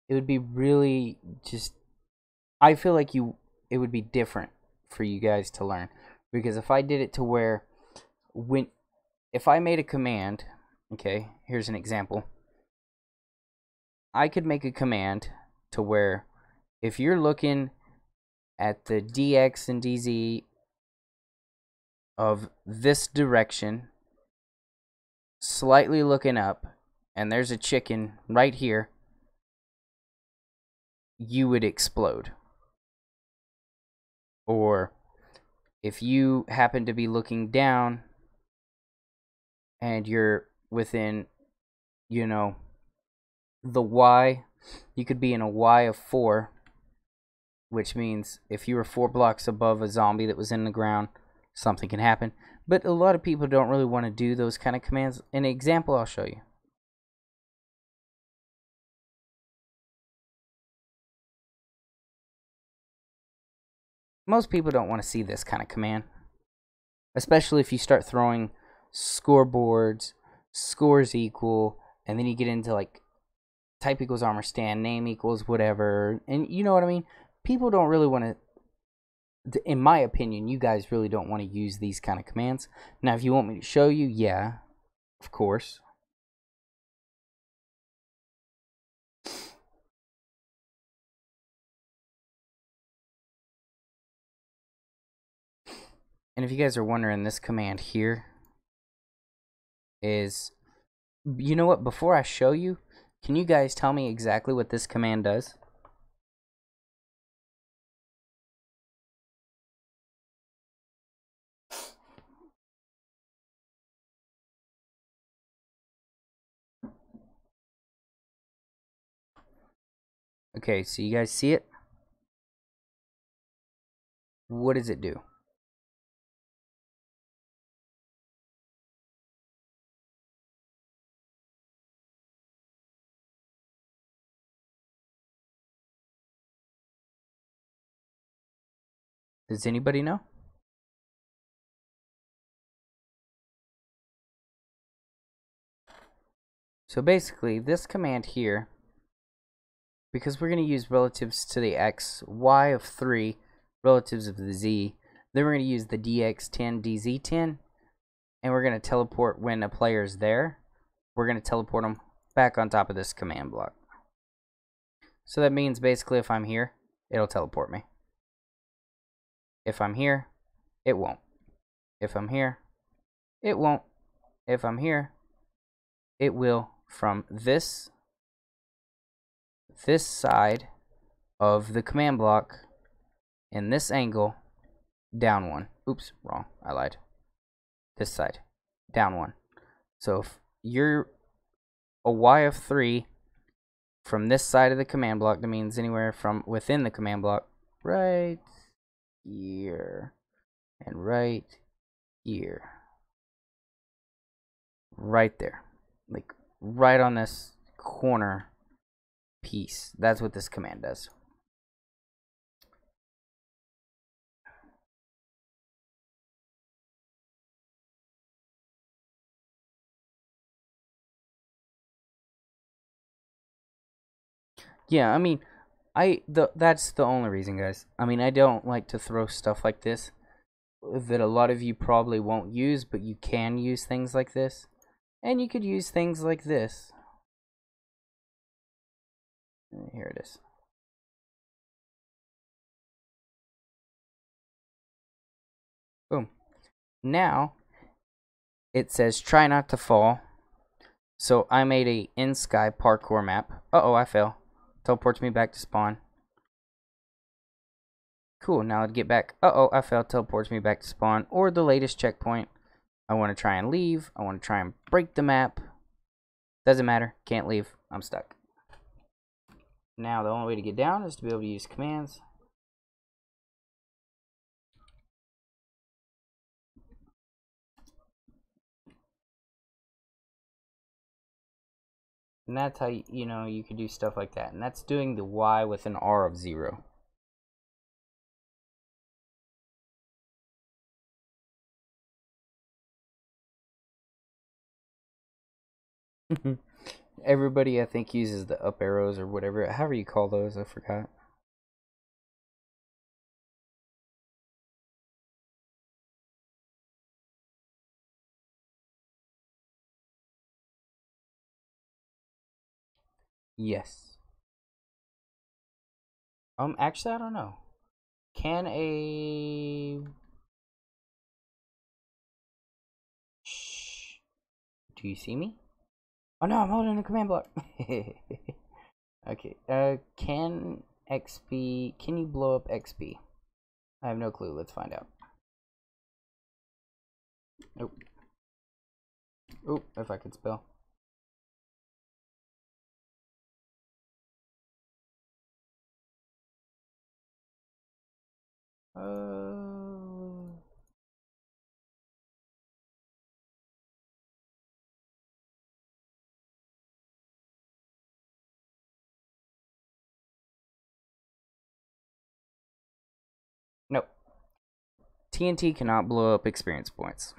it would be really just, I feel like it would be different for you guys to learn. Because if I did it to where, if I made a command, okay, here's an example. I could make a command to where if you're looking at the DX and DZ of this direction, slightly looking up, and there's a chicken right here, you would explode. Or if you happen to be looking down and you're within, you know, the Y, you could be in a Y of 4, which means if you were 4 blocks above a zombie that was in the ground, something can happen. But a lot of people don't really want to do those kind of commands. An example I'll show you. Most people don't want to see this kind of command, especially if you start throwing scoreboards, scores equal, and then you get into like type equals armor stand, name equals whatever, and you know what I mean? People don't really want to, in my opinion, you guys really don't want to use these kind of commands. Now, if you want me to show you, yeah, of course. And if you guys are wondering, this command here is, you know what, before I show you, can you guys tell me exactly what this command does? Okay, so you guys see it? What does it do? Does anybody know? So basically, this command here, because we're going to use relatives to the x, y of 3, relatives of the z, then we're going to use the dx10, dz10, and we're going to teleport when a player's there. We're going to teleport them back on top of this command block. So that means basically if I'm here, it'll teleport me. If I'm here, it won't. If I'm here, it won't. If I'm here, it will from this side of the command block in this angle down 1. Oops, wrong. I lied. This side down 1. So if you're a y of 3 from this side of the command block, that means anywhere from within the command block right here and right here. Right there. Like right on this corner piece. That's what this command does. Yeah, I mean, that's the only reason, guys. I mean, I don't like to throw stuff like this that a lot of you probably won't use, but you can use things like this. And you could use things like this. Here it is. Boom. Now, it says try not to fall. So I made a in-sky parkour map. Uh-oh, I fell. Teleports me back to spawn. Cool, now I'd get back. Uh-oh, I fell. Teleports me back to spawn. Or the latest checkpoint. I want to try and leave. I want to try and break the map. Doesn't matter. Can't leave. I'm stuck. Now the only way to get down is to be able to use commands. And that's how you know you could do stuff like that. And that's doing the Y with an R of 0. Everybody, I think, uses the up arrows or whatever. However you call those, I forgot. Yes. Actually, I don't know. Can a... Shh. Do you see me? Oh no, I'm holding the command block. Okay. Can XP... Can you blow up XP? I have no clue. Let's find out. Nope. Oop, if I could spell. Nope. TNT cannot blow up experience points.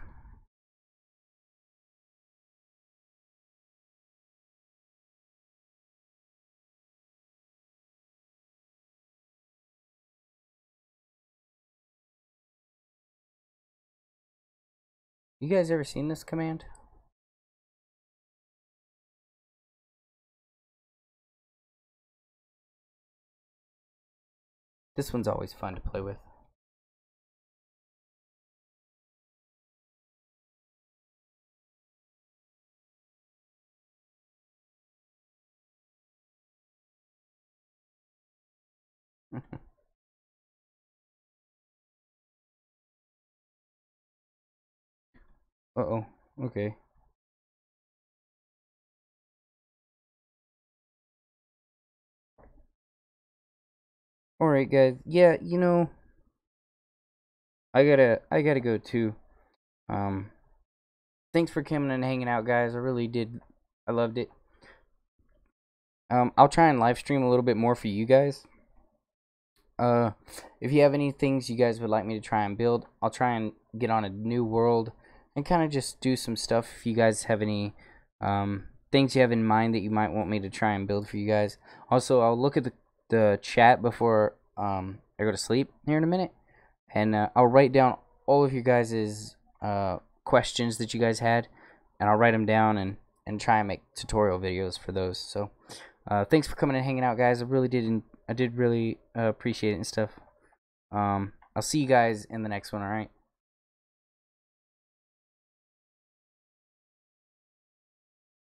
You guys ever seen this command? This one's always fun to play with. Uh-oh. Okay. Alright guys, yeah, you know, I gotta go too. Um Thanks for coming and hanging out, guys. I really did. I loved it. I'll try and live stream a little bit more for you guys. Uh, if you have any things you guys would like me to try and build, I'll try and get on a new world and kind of just do some stuff. If you guys have any things you have in mind that you might want me to try and build for you guys. Also, I'll look at the chat before I go to sleep here in a minute, and I'll write down all of you guys' questions that you guys had, and I'll write them down and try and make tutorial videos for those. So thanks for coming and hanging out, guys. I did really appreciate it and stuff. I'll see you guys in the next one. All right.